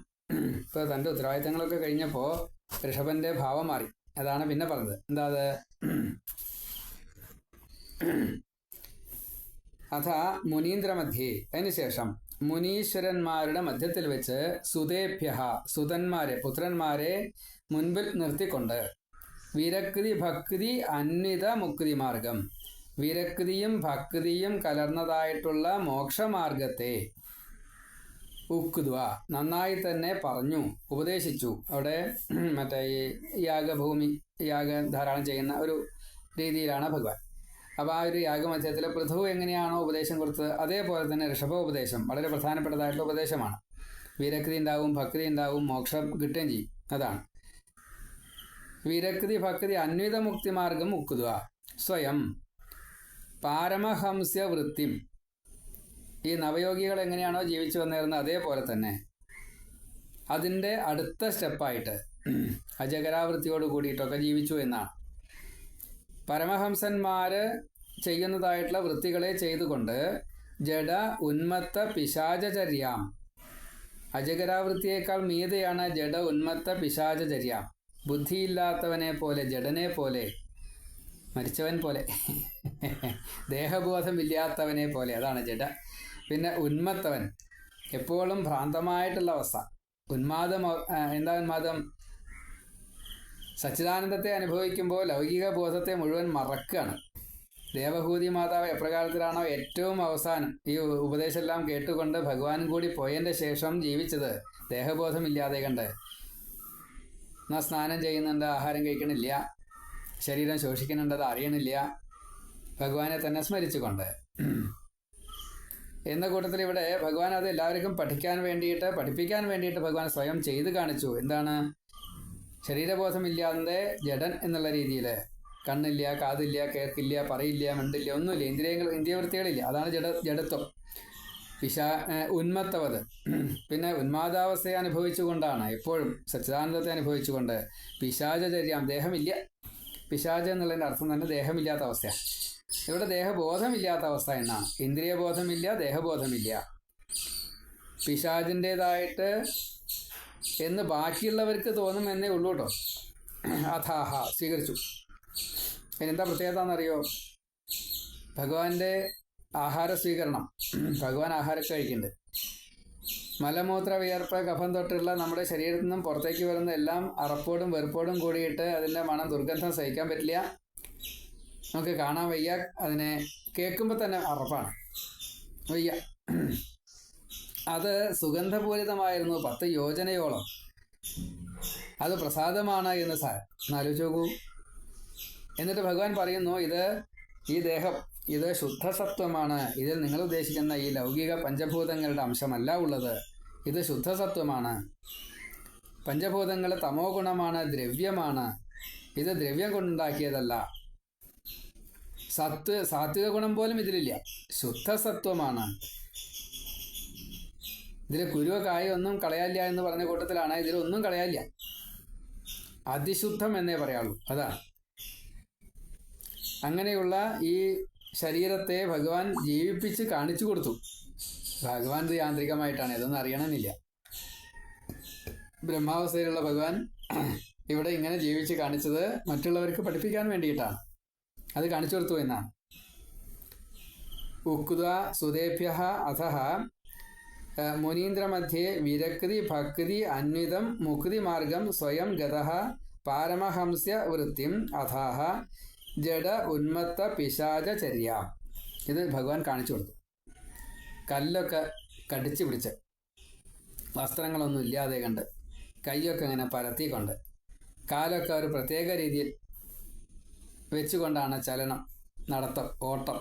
[SPEAKER 1] ഇപ്പോൾ തൻ്റെ ഉത്തരവാദിത്തങ്ങളൊക്കെ കഴിഞ്ഞപ്പോൾ ഋഷഭന്റെ ഭാവം മാറി. അതാണ് പിന്നെ പറഞ്ഞത്. എന്താ അത്? അഥ മുനീന്ദ്രമധ്യേ, അതിനുശേഷം മുനീശ്വരന്മാരുടെ മധ്യത്തിൽ വെച്ച് സുതേഭ്യ സുതന്മാരെ പുത്രന്മാരെ മുൻപിൽ നിർത്തിക്കൊണ്ട് വിരക്തി ഭക്തി അന്വിത മുക്തി മാർഗം, വിരക്തിയും ഭക്തിയും കലർന്നതായിട്ടുള്ള മോക്ഷമാർഗത്തെ ഉക്ദ്വ നന്നായി തന്നെ പറഞ്ഞു, ഉപദേശിച്ചു. അവിടെ മറ്റേ ഈ യാഗഭൂമി, യാഗം ധാരാളം ചെയ്യുന്ന ഒരു രീതിയിലാണ് ഭഗവാൻ. അപ്പോൾ ആ ഒരു യാഗമധ്യത്തിൽ പൃഥു എങ്ങനെയാണോ ഉപദേശം കൊടുത്തത്, അതേപോലെ തന്നെ ഋഷഭോപദേശം വളരെ പ്രധാനപ്പെട്ടതായിട്ടുള്ള ഉപദേശമാണ്. വിരക്തി ഉണ്ടാവും, ഭക്തി ഉണ്ടാവും, മോക്ഷം കിട്ടുകയും ചെയ്യും. അതാണ് വിരക്തി ഭക്തി അന്വിത മുക്തി മാർഗം ഉക്ദ്വ സ്വയം പാരമഹംസ്യ വൃത്തിം. ഈ നവയോഗികൾ എങ്ങനെയാണോ ജീവിച്ചു വന്നിരുന്നത് അതേപോലെ തന്നെ അതിൻ്റെ അടുത്ത സ്റ്റെപ്പായിട്ട് അജഗരാവൃത്തിയോട് കൂടിയിട്ടൊക്കെ ജീവിച്ചു എന്നാണ്. പരമഹംസന്മാർ ചെയ്യുന്നതായിട്ടുള്ള വൃത്തികളെ ചെയ്തുകൊണ്ട് ജഡ ഉന്മത്ത പിശാചചര്യാം, അജഗരാവൃത്തിയേക്കാൾ മീതെയാണ് ജഡ ഉന്മത്ത പിശാചചര്യാം. ബുദ്ധിയില്ലാത്തവനെ പോലെ, ജഡനെ പോലെ, മരിച്ചവൻ പോലെ, ദേഹബോധമില്ലാത്തവനെ പോലെ, അതാണ് ജഡ. പിന്നെ ഉന്മത്തവൻ, എപ്പോഴും ഭ്രാന്തമായിട്ടുള്ള അവസ്ഥ. ഉന്മാദം, എന്താ ഉന്മാദം? സച്ചിദാനന്ദത്തെ അനുഭവിക്കുമ്പോൾ ലൗകിക ബോധത്തെ മുഴുവൻ മറക്കുകയാണ്. ദേവഹൂതി മാതാവ് എപ്രകാരത്തിലാണോ ഏറ്റവും അവസാനം ഈ ഉപദേശമെല്ലാം കേട്ടുകൊണ്ട് ഭഗവാനും കൂടി പോയതിൻ്റെ ശേഷം ജീവിച്ചത്, ദേഹബോധമില്ലാതെ കണ്ട്, എന്നാൽ സ്നാനം ചെയ്യുന്നുണ്ട്, ആഹാരം കഴിക്കണില്ല, ശരീരം ശോഷിക്കുന്നുണ്ട്, അത് അറിയണില്ല, ഭഗവാനെ തന്നെ സ്മരിച്ചുകൊണ്ട്. എന്ന കൂട്ടത്തിൽ ഇവിടെ ഭഗവാൻ അത് എല്ലാവർക്കും പഠിപ്പിക്കാൻ വേണ്ടിയിട്ട് ഭഗവാൻ സ്വയം ചെയ്ത് കാണിച്ചു. എന്താണ്? ശരീരബോധമില്ലാതെ ജഡൻ എന്നുള്ള രീതിയിൽ, കണ്ണില്ല, കാതില്ല, കേൾക്കില്ല, പറയില്ല, മിണ്ടില്ല, ഒന്നുമില്ല, ഇന്ദ്രിയവൃത്തികളില്ല. അതാണ് ജഡത്വം. ഉന്മത്തവത്. പിന്നെ ഉന്മാദാവസ്ഥയെ അനുഭവിച്ചുകൊണ്ടാണ്, എപ്പോഴും സച്ചിദാനന്ദത്തെ അനുഭവിച്ചുകൊണ്ട്, പിശാചചര്യാം, ദേഹമില്ല, പിശാച് എന്നുള്ളതിൻ്റെ അർത്ഥം തന്നെ ദേഹമില്ലാത്ത അവസ്ഥയാണ്. ഇവിടെ ദേഹബോധമില്ലാത്ത അവസ്ഥ എന്നാണ്. ഇന്ദ്രിയബോധമില്ല, ദേഹബോധമില്ല. പിശാചിൻ്റേതായിട്ട് എന്ന് ബാക്കിയുള്ളവർക്ക് തോന്നും എന്നേ ഉള്ളൂ കേട്ടോ. അഥാഹ സ്വീകരിച്ചു. എന്താ പ്രത്യേകത എന്നറിയോ? ഭഗവാന്റെ ആഹാര സ്വീകരണം. ഭഗവാൻ ആഹാരമൊക്കെ കഴിക്കുന്നുണ്ട്. മലമൂത്ര വിയർപ്പ് കഫം തൊട്ടുള്ള നമ്മുടെ ശരീരത്തിൽ നിന്നും പുറത്തേക്ക് വരുന്ന എല്ലാം അറപ്പോടും വെറുപ്പോടും കൂടിയിട്ട് അതിൻ്റെ മണം ദുർഗന്ധം സഹിക്കാൻ പറ്റില്ല. നമുക്ക് കാണാൻ വയ്യ. അതിനെ കേൾക്കുമ്പോൾ തന്നെ അറപ്പാണ്, വയ്യ. അത് സുഗന്ധപൂരിതമായിരുന്നു 10 യോജനയോളം. അത് പ്രസാദമാണ് എന്ന് ആലോചിച്ച് നോക്കൂ. എന്നിട്ട് ഭഗവാൻ പറയുന്നു, ഈ ദേഹം ഇത് ശുദ്ധസത്വമാണ്. ഇതിൽ നിങ്ങൾ ഉദ്ദേശിക്കുന്ന ഈ ലൗകിക പഞ്ചഭൂതങ്ങളുടെ അംശമല്ല ഉള്ളത്. ഇത് ശുദ്ധസത്വമാണ്. പഞ്ചഭൂതങ്ങൾ തമോ ഗുണമാണ്, ദ്രവ്യമാണ്. ഇത് ദ്രവ്യം കൊണ്ടുണ്ടാക്കിയതല്ല. സാത്വിക ഗുണം പോലും ഇതിലില്ല. ശുദ്ധസത്വമാണ്. ഇതിൽ കുരുവ കായ ഒന്നും കളയാല്ല എന്ന് പറഞ്ഞ കൂട്ടത്തിലാണ്. ഇതിലൊന്നും കളയാല്ല. അതിശുദ്ധം എന്നേ പറയാവുള്ളൂ. അതാണ്. അങ്ങനെയുള്ള ഈ ശരീരത്തെ ഭഗവാൻ ജീവിപ്പിച്ച് കാണിച്ചു കൊടുത്തു. ഭഗവാൻ ഇത് യാന്ത്രികമായിട്ടാണ്, ഇതൊന്നും അറിയണമെന്നില്ല. ബ്രഹ്മാവസ്ഥയിലുള്ള ഭഗവാൻ ഇവിടെ ഇങ്ങനെ ജീവിച്ച് കാണിച്ചത് മറ്റുള്ളവർക്ക് പഠിപ്പിക്കാൻ വേണ്ടിയിട്ടാണ്. അത് കാണിച്ചു കൊടുത്തു എന്നാണ്. ഉക്ത സുതേഭ്യ അഥഃ മുനീന്ദ്രമധ്യേ വിരക്തി ഭക്തി അന്വിതം മുക്തി മാർഗം സ്വയം ഗതഃ പാരമഹംസ്യ വൃത്തിം അഥാഹ ജഡ ഉന്മത്ത പിശാചചര്യ. ഇത് ഭഗവാൻ കാണിച്ചു കൊടുത്തു. കല്ലൊക്കെ കടിച്ചു പിടിച്ച്, വസ്ത്രങ്ങളൊന്നും ഇല്ലാതെ കണ്ട്, കൈയൊക്കെ ഇങ്ങനെ പരത്തിക്കൊണ്ട്, കാലൊക്കെ ഒരു പ്രത്യേക രീതിയിൽ വെച്ചുകൊണ്ടാണ് ചലനം, നടത്തം, ഓട്ടം.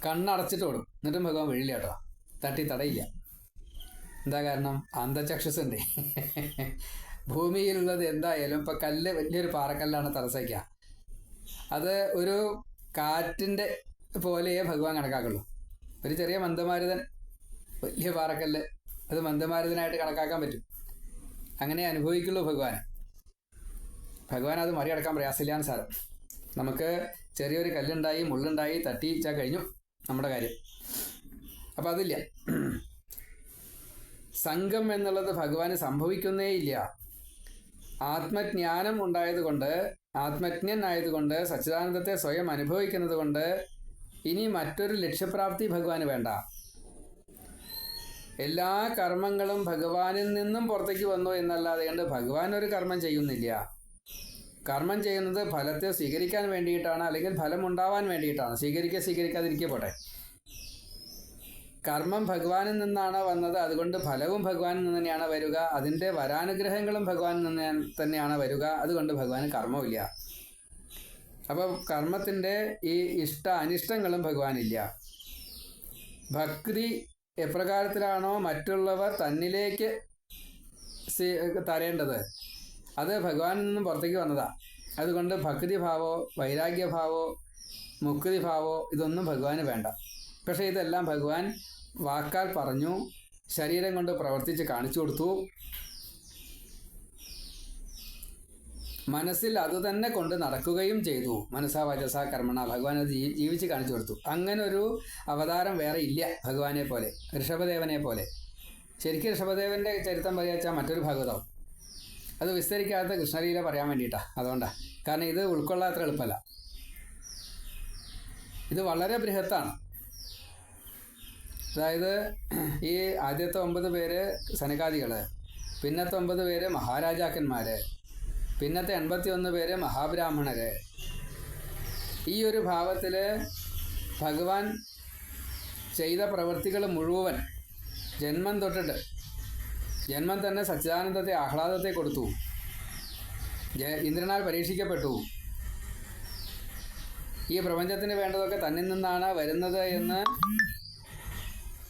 [SPEAKER 1] കണ്ണടച്ചിട്ട് ഓടും. എന്നിട്ടും ഭഗവാൻ വീഴില്ല കേട്ടോ, തടയില്ല. എന്താ കാരണം? അന്ധചക്ഷുസുണ്ട്. ഭൂമിയിലുള്ളത് എന്തായാലും ഇപ്പം കല്ല്, വലിയൊരു പാറക്കല്ലാണ് തടസ്സയ്ക്കുക. അത് ഒരു കാറ്റിൻ്റെ പോലെയേ ഭഗവാൻ കണക്കാക്കുള്ളൂ. ഒരു ചെറിയ മന്ദമാരുതൻ, വലിയ പാറക്കല്ല്, അത് മന്ദമാരുതനായിട്ട് കണക്കാക്കാൻ പറ്റും. അങ്ങനെ അനുഭവിക്കുള്ളൂ ഭഗവാൻ. ഭഗവാൻ അത് മറികടക്കാൻ പ്രയാസമില്ലാന്ന് സാരം. നമുക്ക് ചെറിയൊരു കല്ലുണ്ടായി, മുള്ളുണ്ടായി, തട്ടിച്ചാൽ കഴിഞ്ഞു നമ്മുടെ കാര്യം. അപ്പം അതില്ല. സംഘം എന്നുള്ളത് ഭഗവാന് സംഭവിക്കുന്നേയില്ല. ആത്മജ്ഞാനം ഉണ്ടായതുകൊണ്ട്, ആത്മജ്ഞനായതുകൊണ്ട്, സച്ചിദാനന്ദത്തെ സ്വയം അനുഭവിക്കുന്നത് കൊണ്ട് ഇനി മറ്റൊരു ലക്ഷ്യപ്രാപ്തി ഭഗവാന് വേണ്ട. എല്ലാ കർമ്മങ്ങളും ഭഗവാനിൽ നിന്നും പുറത്തേക്ക് വന്നു എന്നല്ലാതെ കണ്ട് ഭഗവാൻ ഒരു കർമ്മം ചെയ്യുന്നില്ല. കർമ്മം ചെയ്യുന്നത് ഫലത്തെ സ്വീകരിക്കാൻ വേണ്ടിയിട്ടാണ്, അല്ലെങ്കിൽ ഫലം ഉണ്ടാവാൻ വേണ്ടിയിട്ടാണ്. സ്വീകരിക്കാതിരിക്കുക പോട്ടെ. കർമ്മം ഭഗവാനിൽ നിന്നാണ് വന്നത്, അതുകൊണ്ട് ഫലവും ഭഗവാനിൽ നിന്ന് തന്നെയാണ് വരിക. അതിൻ്റെ വരാനുഗ്രഹങ്ങളും ഭഗവാനിൽ നിന്ന് തന്നെയാണ് വരിക. അതുകൊണ്ട് ഭഗവാന് കർമ്മമില്ല. അപ്പോൾ കർമ്മത്തിൻ്റെ ഈ അനിഷ്ടങ്ങളും ഭഗവാനില്ല. ഭക്തി എപ്രകാരത്തിലാണോ മറ്റുള്ളവർ തന്നിലേക്ക് തരേണ്ടത്, അത് ഭഗവാനിൽ നിന്നും പുറത്തേക്ക് വന്നതാണ്. അതുകൊണ്ട് ഭക്തിഭാവോ വൈരാഗ്യഭാവോ മുക്തിഭാവോ ഇതൊന്നും ഭഗവാന് വേണ്ട. പക്ഷേ ഇതെല്ലാം ഭഗവാൻ വാക്കാൽ പറഞ്ഞു, ശരീരം കൊണ്ട് പ്രവർത്തിച്ച് കാണിച്ചു കൊടുത്തു. മനസ്സിൽ അതുതന്നെ കൊണ്ട് നടക്കുകയും ചെയ്തു. മനസ്സാ വചസാ കർമ്മണ. ഭഗവാൻ അത് ജീവിച്ച് കാണിച്ചു കൊടുത്തു. അങ്ങനെ ഒരു അവതാരം വേറെ ഇല്ല ഭഗവാനെ പോലെ, ഋഷഭദേവനെ പോലെ. ശരിക്കും ഋഷഭദേവൻ്റെ ചരിത്രം പറയാച്ചാൽ മറ്റൊരു ഭാഗവതം. അത് വിസ്തരിക്കാത്ത കൃഷ്ണലീല പറയാൻ വേണ്ടിയിട്ടാണ്. അതുകൊണ്ടാണ്. കാരണം ഇത് ഉൾക്കൊള്ളാത്ര എളുപ്പമല്ല. ഇത് വളരെ ബൃഹത്താണ്. അതായത് ഈ ആദ്യത്തെ 9 പേര് സനകാദികൾ, പിന്നത്തെ 9 പേര് മഹാരാജാക്കന്മാർ, പിന്നത്തെ 81 പേര് മഹാബ്രാഹ്മണർ. ഈ ഒരു ഭാവത്തിൽ ഭഗവാൻ ചെയ്ത പ്രവൃത്തികൾ മുഴുവൻ ജന്മം തൊട്ടിട്ട്, ജന്മം തന്നെ സച്ചിദാനന്ദത്തെ, ആഹ്ലാദത്തെ കൊടുത്തു. ഇന്ദ്രനാൽ പരീക്ഷിക്കപ്പെട്ടു. ഈ പ്രപഞ്ചത്തിന് വേണ്ടതൊക്കെ തന്നിൽ നിന്നാണ് വരുന്നത് എന്ന്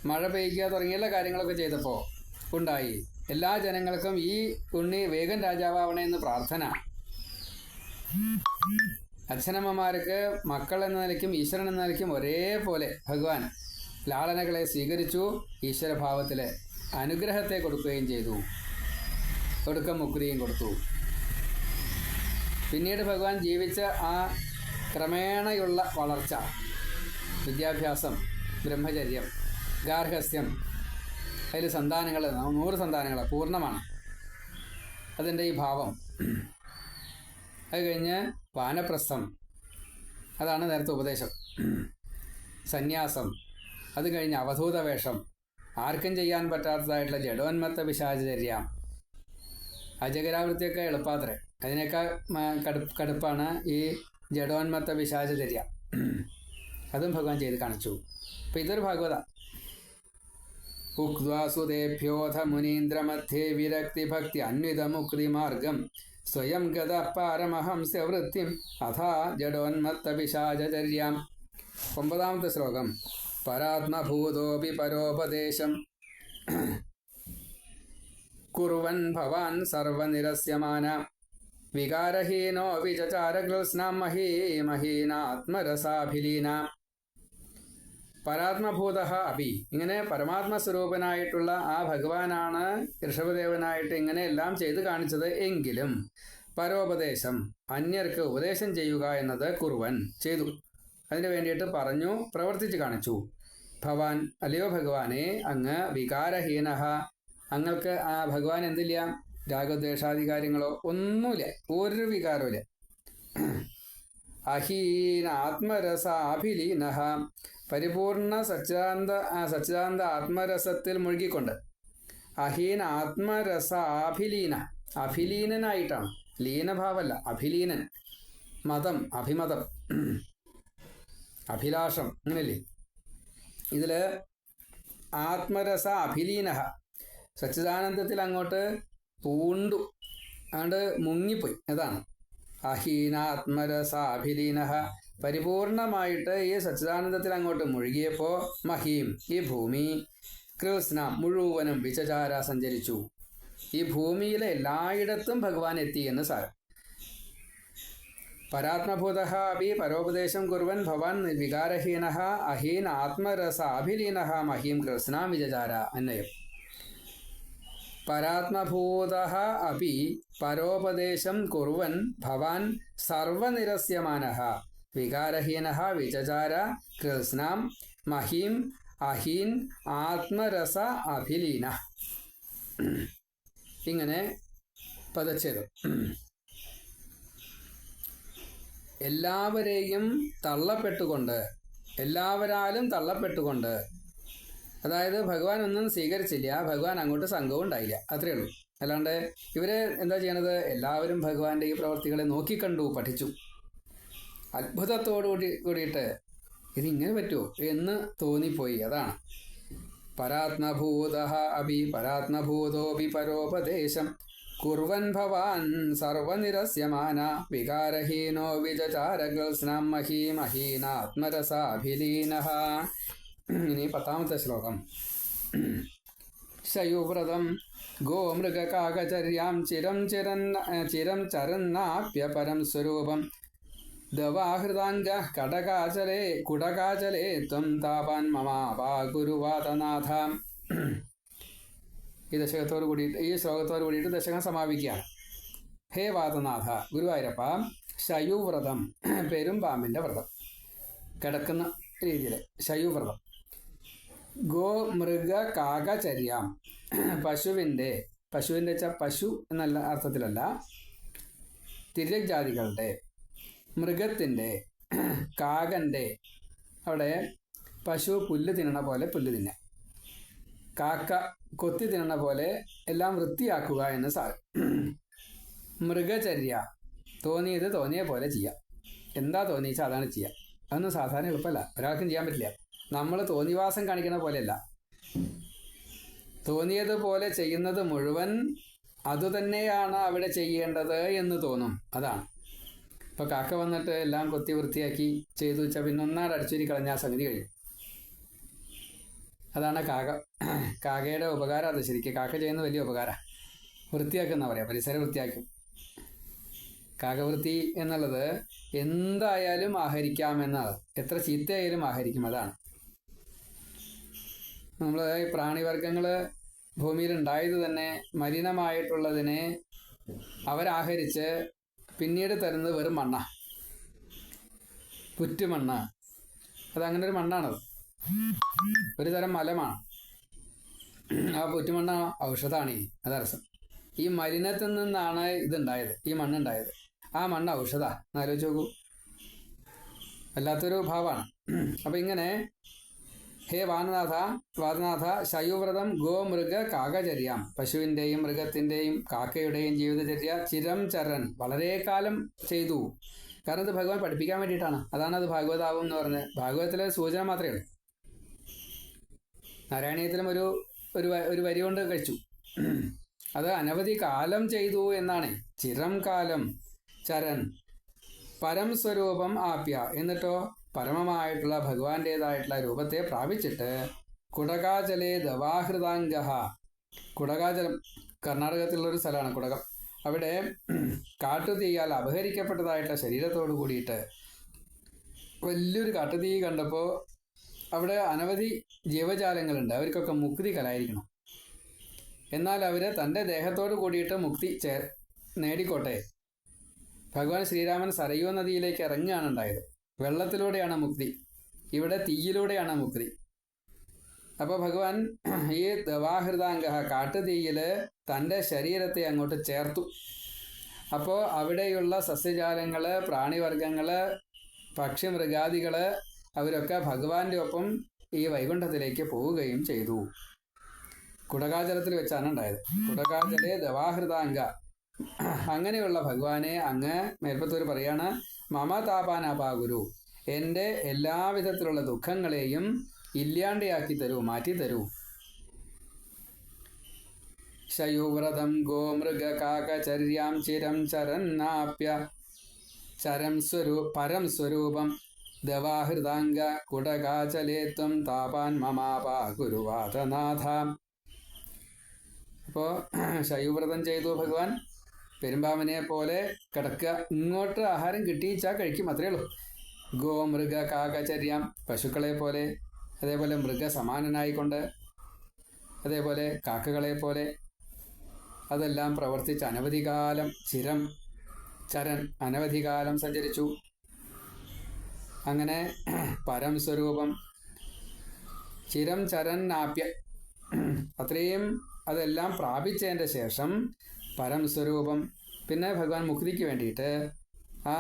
[SPEAKER 1] മഴ പെയ്യുക തുടങ്ങിയുള്ള കാര്യങ്ങളൊക്കെ ചെയ്തപ്പോൾ ഉണ്ടായി. എല്ലാ ജനങ്ങൾക്കും ഈ ഉണ്ണി വേഗം രാജാവണേ എന്ന് പ്രാർത്ഥന. അച്ഛനമ്മമാർക്ക് മക്കൾ എന്ന നിലയ്ക്കും ഈശ്വരൻ എന്ന നിലയ്ക്കും ഒരേപോലെ ഭഗവാൻ ലാളനകളെ സ്വീകരിച്ചു. ഈശ്വരഭാവത്തിൽ അനുഗ്രഹത്തെ കൊടുക്കുകയും ചെയ്തു. ഒടുക്കം മുക്തിയും കൊടുത്തു. പിന്നീട് ഭഗവാൻ ജീവിച്ച ആ ക്രമേണയുള്ള വളർച്ച, വിദ്യാഭ്യാസം, ബ്രഹ്മചര്യം, ഗാർഹസ്ഥ്യം, അതിൽ സന്താനങ്ങൾ 100 സന്താനങ്ങൾ പൂർണ്ണമാണ് അതിൻ്റെ ഈ ഭാവം. അത് കഴിഞ്ഞ് വാനപ്രസ്ഥം, അതാണ് നേരത്തെ ഉപദേശം. സന്യാസം, അത് കഴിഞ്ഞ് അവധൂത വേഷം, ആർക്കും ചെയ്യാൻ പറ്റാത്തതായിട്ടുള്ള ജഡോന്മത്ത പിശാചചര്യ, അജഗരാവൃത്തിയൊക്കെ എളുപ്പാത്രേ. അതിനേക്കാൾ കടുപ്പാണ് ഈ ജഡോന്മത്ത പിശാചചര്യ. അതും ഭഗവാൻ ചെയ്ത് കാണിച്ചു. അപ്പം ഇതൊരു ഭാഗവത. ഉക്വാസുദേഭ്യോധ മുനീന്ദ്രമധ്യേ വിരക്തിഭക്തി അന്വിതമുക്തിമാർഗം സ്വയം ഗത പാരമഹംസ്യ വൃത്തിം അഥാ ജഡോന്മത്ത പിശാചചര്യാം. 9ാമത്തെ ശ്ലോകം. പരാത്മഭൂതോപി പരോപദേശം കുർവൻ ഭവാൻ സർവനിരസ്യമാന വികാരഹീനോ വിചചാരകൃത്സ്നാം മഹീമഹീനാത്മരസാഭിലീന. പരാത്മഭൂത അപി, ഇങ്ങനെ പരമാത്മസ്വരൂപനായിട്ടുള്ള ആ ഭഗവാനാണ് ഋഷഭദേവനായിട്ട് ഇങ്ങനെയെല്ലാം ചെയ്തു കാണിച്ചത്. എങ്കിലും പരോപദേശം, അന്യർക്ക് ഉപദേശം ചെയ്യുക എന്നത് കുർവൻ ചെയ്തു. അതിനു വേണ്ടിയിട്ട് പറഞ്ഞു, പ്രവർത്തിച്ച് കാണിച്ചു. ഭവാൻ, അല്ലയോ ഭഗവാനെ, അങ്ങ് വികാരഹീനഃ, അങ്ങൾക്ക് ആ ഭഗവാൻ എന്തില്ല? രാഗദ്വേഷാധികാരങ്ങളോ ഒന്നുമില്ല, ഒരു വികാരമില്ല. അഹീന ആത്മരസാഭിലീനഃ, പരിപൂർണ സച്ചിദാനന്ദ ആത്മരസത്തിൽ മുഴുകിക്കൊണ്ട്. അഹീന ആത്മരസാഭിലീന, അഭിലീനനായിട്ടാണ്, ലീനഭാവല്ല, അഭിലീനൻ. മതം, അഭിമതം, അഭിലാഷം, അങ്ങനല്ലേ? ഇതില് ആത്മരസ അഭിലീനഃ, സച്ചിദാനന്ദത്തിൽ അങ്ങോട്ട് പൂണ്ടു, അങ്ങോട്ട് മുങ്ങിപ്പോയി. അതാണ് അഹീനാത്മരസാഭിലീനഃ. പരിപൂർണമായിട്ട് ഈ സച്ചിദാനന്ദത്തിൽ അങ്ങോട്ട് മുഴുകിയപ്പോൾ മഹീം, ഈ ഭൂമി, കൃത്സ്ന, മുഴുവനും വിചചാര, സഞ്ചരിച്ചു. ഈ ഭൂമിയിലെ എല്ലായിടത്തും ഭഗവാൻ എത്തി എന്ന് സാരം. പരാത്മഭൂതഃ അപി പരോപദേശം കുർവൻ ഭവാൻ വികാരഹീനഃ അഹീൻ ആത്മരസാഭിലീനഃ മഹീം കൃത്സ്നാം വിചചാര. അന്വയം. പരാത്മഭൂതഃ അപി പരോപദേശം കുർവൻ ഭവാൻ സർവനിരസ്യമാനഃ വികാരഹീനഃ വിചചാര കൃത്സ്നാം മഹീം അഹീൻ ആത്മരസ അഭിലീന. ഇങ്ങനെ പദച്ഛേദം. എല്ലാവരെയും തള്ളപ്പെട്ടുകൊണ്ട്, എല്ലാവരാലും തള്ളപ്പെട്ടുകൊണ്ട്, അതായത് ഭഗവാൻ ഒന്നും സ്വീകരിച്ചില്ല, ഭഗവാൻ അങ്ങോട്ട് സംഘവും ഉണ്ടായില്ല, അത്രയേ ഉള്ളൂ. അല്ലാണ്ട് ഇവര് എന്താ ചെയ്യണത്? എല്ലാവരും ഭഗവാന്റെ ഈ പ്രവർത്തികളെ നോക്കിക്കണ്ടു, പഠിച്ചു. കൂടിയിട്ട് ഇതിങ്ങനെ പറ്റുമോ എന്ന് തോന്നിപ്പോയി. അതാണ് പരാത്മഭൂതഃ അപി പരാത്മഭൂതോപി പരോപദേശം കുർവൻ ഭവാൻ സർവനിരസ്യമാന വികാരഹീനോ വിചചാരകൃത്സ്നാം മഹീമഹീനാത്മരസാഭിലീനഃ. ഇനി 10ാമത്തെ ശ്ലോകം. ശയുവ്രതം ഗോമൃഗകാകചര്യാം ചിരം ചരന്നാപ്യപരം സ്വരൂപം ദവാഹൃതാംഗ കുടകാചലേ ത്വം താപാൻ മമാപാകുരുവാതനാഥ. ഈ ദശകത്തോട് കൂടിയിട്ട്, ഈ ശ്ലോകത്തോട് കൂടിയിട്ട് ദശകം സമാപിക്കുകയാണ്. ഹേ വാതനാഥ, ഗുരുവായൂരപ്പ, ശയുവ്രതം, പെരുമ്പാമ്പിൻ്റെ വ്രതം, കിടക്കുന്ന രീതിയിൽ ശയുവ്രതം. ഗോ മൃഗ കാകചര്യാം, പശുവിൻ്റെ പശു എന്നല്ല അർത്ഥത്തിലല്ല, തിര്യജാതികളുടെ, മൃഗത്തിൻ്റെ, കാകൻ്റെ, അവിടെ പശു പുല്ല് തിന്നണ പോലെ പുല്ല് തിന്ന, കാക്ക കൊത്തി തിന്നണ പോലെ എല്ലാം വൃത്തിയാക്കുക എന്ന് സാരം. മൃഗചര്യ, തോന്നിയത് തോന്നിയ പോലെ ചെയ്യാം. എന്താ തോന്നിച്ചാൽ അതാണ് ചെയ്യാം. അതൊന്നും സാധാരണ എളുപ്പമല്ല, ഒരാൾക്കും ചെയ്യാൻ പറ്റില്ല. നമ്മൾ തോന്നിവാസം കാണിക്കുന്ന പോലെയല്ല, തോന്നിയതുപോലെ ചെയ്യുന്നത് മുഴുവൻ അതുതന്നെയാണ് അവിടെ ചെയ്യേണ്ടത് എന്ന് തോന്നും. അതാണ്. ഇപ്പോൾ കാക്ക വന്നിട്ട് എല്ലാം കൊത്തി വൃത്തിയാക്കി ചെയ്തു വെച്ചാൽ പിന്നെ ഒന്നാട് അടിച്ചൂരി കളഞ്ഞാൽ സംഗതി കഴിയും. അതാണ് കാക്കയുടെ ഉപകാരം. അത് ശരിക്കും കാക്ക ചെയ്യുന്ന വലിയ ഉപകാരം. വൃത്തിയാക്കുന്ന പറയാം, പരിസരം വൃത്തിയാക്കും. കാക്കവൃത്തി എന്നുള്ളത് എന്തായാലും ആഹരിക്കാമെന്നാണ്, എത്ര ചീത്തയായാലും ആഹരിക്കും. അതാണ് നമ്മൾ ഈ പ്രാണിവർഗങ്ങൾ ഭൂമിയിൽ ഉണ്ടായത് തന്നെ മലിനമായിട്ടുള്ളതിനെ അവരാഹരിച്ച് പിന്നീട് തരുന്നത് വെറും മണ്ണ, പുറ്റുമണ്ണ്. അതങ്ങനെ ഒരു മണ്ണാണത്, ഒരു തരം മലമാണ്. ആ പുറ്റുമണ്ണ് ഔഷധമാണ്. അതരസം. ഈ മലിനത്തിൽ നിന്നാണ് ഇതുണ്ടായത്, ഈ മണ്ണുണ്ടായത്. ആ മണ്ണ് ഔഷധ എന്നാലോചിച്ച് നോക്കൂ. വല്ലാത്തൊരു ഭാവമാണ്. അപ്പം ഇങ്ങനെ ഹേ വാദനാഥ ശയുവ്രതം ഗോമൃഗ കാകചര്യാം, പശുവിൻ്റെയും മൃഗത്തിൻ്റെയും കാക്കയുടെയും ജീവിതചര്യ ചിരം ചരൻ, വളരെ കാലം ചെയ്തു. കാരണം ഇത് ഭഗവാൻ പഠിപ്പിക്കാൻ വേണ്ടിയിട്ടാണ്. അതാണ് അത് ഭാഗവതാവും എന്ന് പറഞ്ഞത്. ഭാഗവതത്തിലെ സൂചന മാത്രമേ ഉള്ളൂ. നാരായണീയത്തിലും ഒരു വരി കൊണ്ട് കഴിച്ചു. അത് അനവധി കാലം ചെയ്തു എന്നാണ്. ചിരം കാലം ചരൻ പരം സ്വരൂപം ആപ്യ, എന്നിട്ടോ പരമമായിട്ടുള്ള ഭഗവാന്റേതായിട്ടുള്ള രൂപത്തെ പ്രാപിച്ചിട്ട് കുടകാചലേ ദവാഹൃതാംഗ, കുടകാചലം കർണാടകത്തിലുള്ളൊരു സ്ഥലമാണ് കുടകം. അവിടെ കാട്ടുതീയാൽ അപഹരിക്കപ്പെട്ടതായിട്ടുള്ള ശരീരത്തോട് കൂടിയിട്ട് വലിയൊരു കാട്ടുതീ കണ്ടപ്പോൾ അവിടെ അനവധി ജീവജാലങ്ങളുണ്ട്. അവർക്കൊക്കെ മുക്തി കലായിരിക്കണം. എന്നാൽ അവർ തൻ്റെ ദേഹത്തോട് കൂടിയിട്ട് മുക്തി നേടിക്കോട്ടെ. ഭഗവാൻ ശ്രീരാമൻ സരയൂ നദിയിലേക്ക് ഇറങ്ങുകയാണ് ഉണ്ടായത്. വെള്ളത്തിലൂടെയാണ് മുക്തി, ഇവിടെ തീയിലൂടെയാണ് മുക്തി. അപ്പോൾ ഭഗവാൻ ഈ ദവാഹൃതാംഗ കാട്ടുതീയിൽ തൻ്റെ ശരീരത്തെ അങ്ങോട്ട് ചേർത്തു. അപ്പോൾ അവിടെയുള്ള സസ്യജാലങ്ങൾ, പ്രാണിവർഗങ്ങൾ, പക്ഷിമൃഗാദികൾ അവരൊക്കെ ഭഗവാന്റെ ഒപ്പം ഈ വൈകുണ്ഠത്തിലേക്ക് പോവുകയും ചെയ്തു. കുടകാചലത്തിൽ വെച്ചാണ് ഉണ്ടായത്. കുടകാചലേ ദവാഹൃതാംഗ. അങ്ങനെയുള്ള ഭഗവാനെ അങ്ങ് മേൽപ്പത്തൂർ പറയാണ് മമ താപാനാപാഗുരു, എൻ്റെ എല്ലാവിധത്തിലുള്ള ദുഃഖങ്ങളെയും ഇല്ലാണ്ടെയാക്കി തരൂ, മാറ്റിത്തരൂ. ശയുവ്രതം ഗോമൃഗ കാകചര്യാം ചിരം ചരന്നാപ്യ പരം സ്വരൂപം ദവാഹൃതാംഗ കുടകാചലേ ത്വം താപാൻ മമാപാഗുരുവാതനാഥ. അപ്പോൾ ശയുവ്രതം ചെയ്തു ഭഗവാൻ. പെരുമ്പാവനെ പോലെ കിടക്കുക, ഇങ്ങോട്ട് ആഹാരം കിട്ടിയിച്ചാൽ കഴിക്കും, അത്രയേ ഉള്ളൂ. ഗോമൃഗ കാകചര്യാം, പശുക്കളെ പോലെ, അതേപോലെ മൃഗസമാനനായിക്കൊണ്ട്, അതേപോലെ കാക്കകളെ പോലെ അതെല്ലാം പ്രവർത്തിച്ച് അനവധികാലം ചിരം ചരൻ, അനവധികാലം സഞ്ചരിച്ചു. അങ്ങനെ പരം സ്വരൂപം ചിരം ചരൻ ആപ്യ, അത്രയും അതെല്ലാം പ്രാപിച്ചതിൻ്റെ ശേഷം പരം സ്വരൂപം, പിന്നെ ഭഗവാൻ മുക്തിക്ക് വേണ്ടിയിട്ട് ആ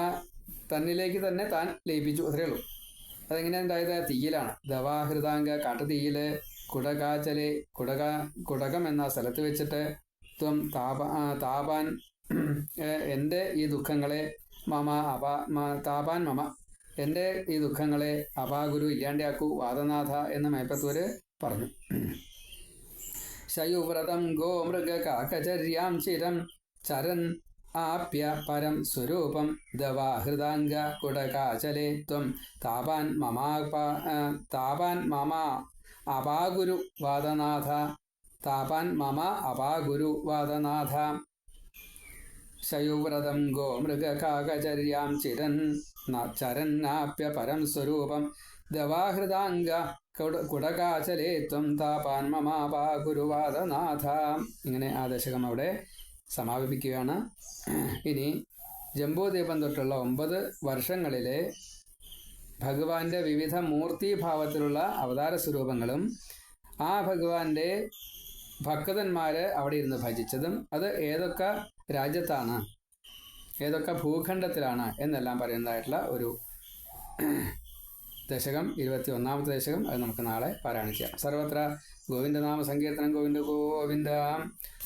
[SPEAKER 1] തന്നിലേക്ക് തന്നെ താൻ ലയിപ്പിച്ചു, അത്രയേ ഉള്ളൂ. അതെങ്ങനെയാണ് ഉണ്ടായത്? തീയിലാണ്. ദവാഹൃതാംഗ കാട്ടുതീയിൽ കുടകാചലെ കുടകം എന്ന സ്ഥലത്ത് വെച്ചിട്ട് ത്വം താപാൻ എൻ്റെ ഈ ദുഃഖങ്ങളെ താപാൻ മമ, എൻ്റെ ഈ ദുഃഖങ്ങളെ അപാഗുരു ഇല്ലാണ്ടാക്കൂ വാദനാഥ എന്ന് മേൽപ്പത്തൂര് പറഞ്ഞു. ശയുവ്രതം ഗോമൃഗ കാകചര്യാം ചിരം ചരൻ ആപ്യ പരം സ്വരൂപം ദവാഹൃതാംഗ കുടകാചലേ ത്വം താപാൻ മമ അപാഗുരു വാദനാഥ, താപാൻ മമ അപാഗുരു വാദനാഥ. ശയുവ്രതം ഗോമൃഗ കാകചര്യാം ചരന്നാപ്യ പരം സ്വരൂപം ദവാഹൃതാംഗ കുടകാചലേ ത്വം താപാൻ മമാപാഗുരുവാദനാഥ. ഇങ്ങനെ ആ ദശകം അവിടെ സമാപിപ്പിക്കുകയാണ്. ഇനി ജംബൂദ്വീപം തൊട്ടുള്ള 9 വർഷങ്ങളിലെ ഭഗവാന്റെ വിവിധ മൂർത്തിഭാവത്തിലുള്ള അവതാര സ്വരൂപങ്ങളും ആ ഭഗവാന്റെ ഭക്തന്മാർ അവിടെ ഇരുന്ന് ഭജിച്ചതും അത് ഏതൊക്കെ രാജ്യത്താണ്, ഏതൊക്കെ ഭൂഖണ്ഡത്തിലാണ് എന്നെല്ലാം പറയുന്നതായിട്ടുള്ള ഒരു ദശകം, 21ാമത്തെ ദശകം. അത് നമുക്ക് നാളെ പാരായണം ചെയ്യാം. സർവത്ര ഗോവിന്ദനാമ സങ്കീർത്തനം, ഗോവിന്ദ ഗോവിന്ദ.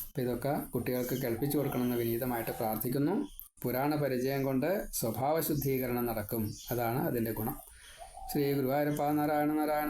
[SPEAKER 1] അപ്പം ഇതൊക്കെ കുട്ടികൾക്ക് കേൾപ്പിച്ചു കൊടുക്കണമെന്ന് വിനീതമായിട്ട് പ്രാർത്ഥിക്കുന്നു. പുരാണ പരിചയം കൊണ്ട് സ്വഭാവശുദ്ധീകരണം നടക്കും, അതാണ് അതിൻ്റെ ഗുണം. ശ്രീ ഗുരുവായൂരപ്പ നാരായണ നാരായണ.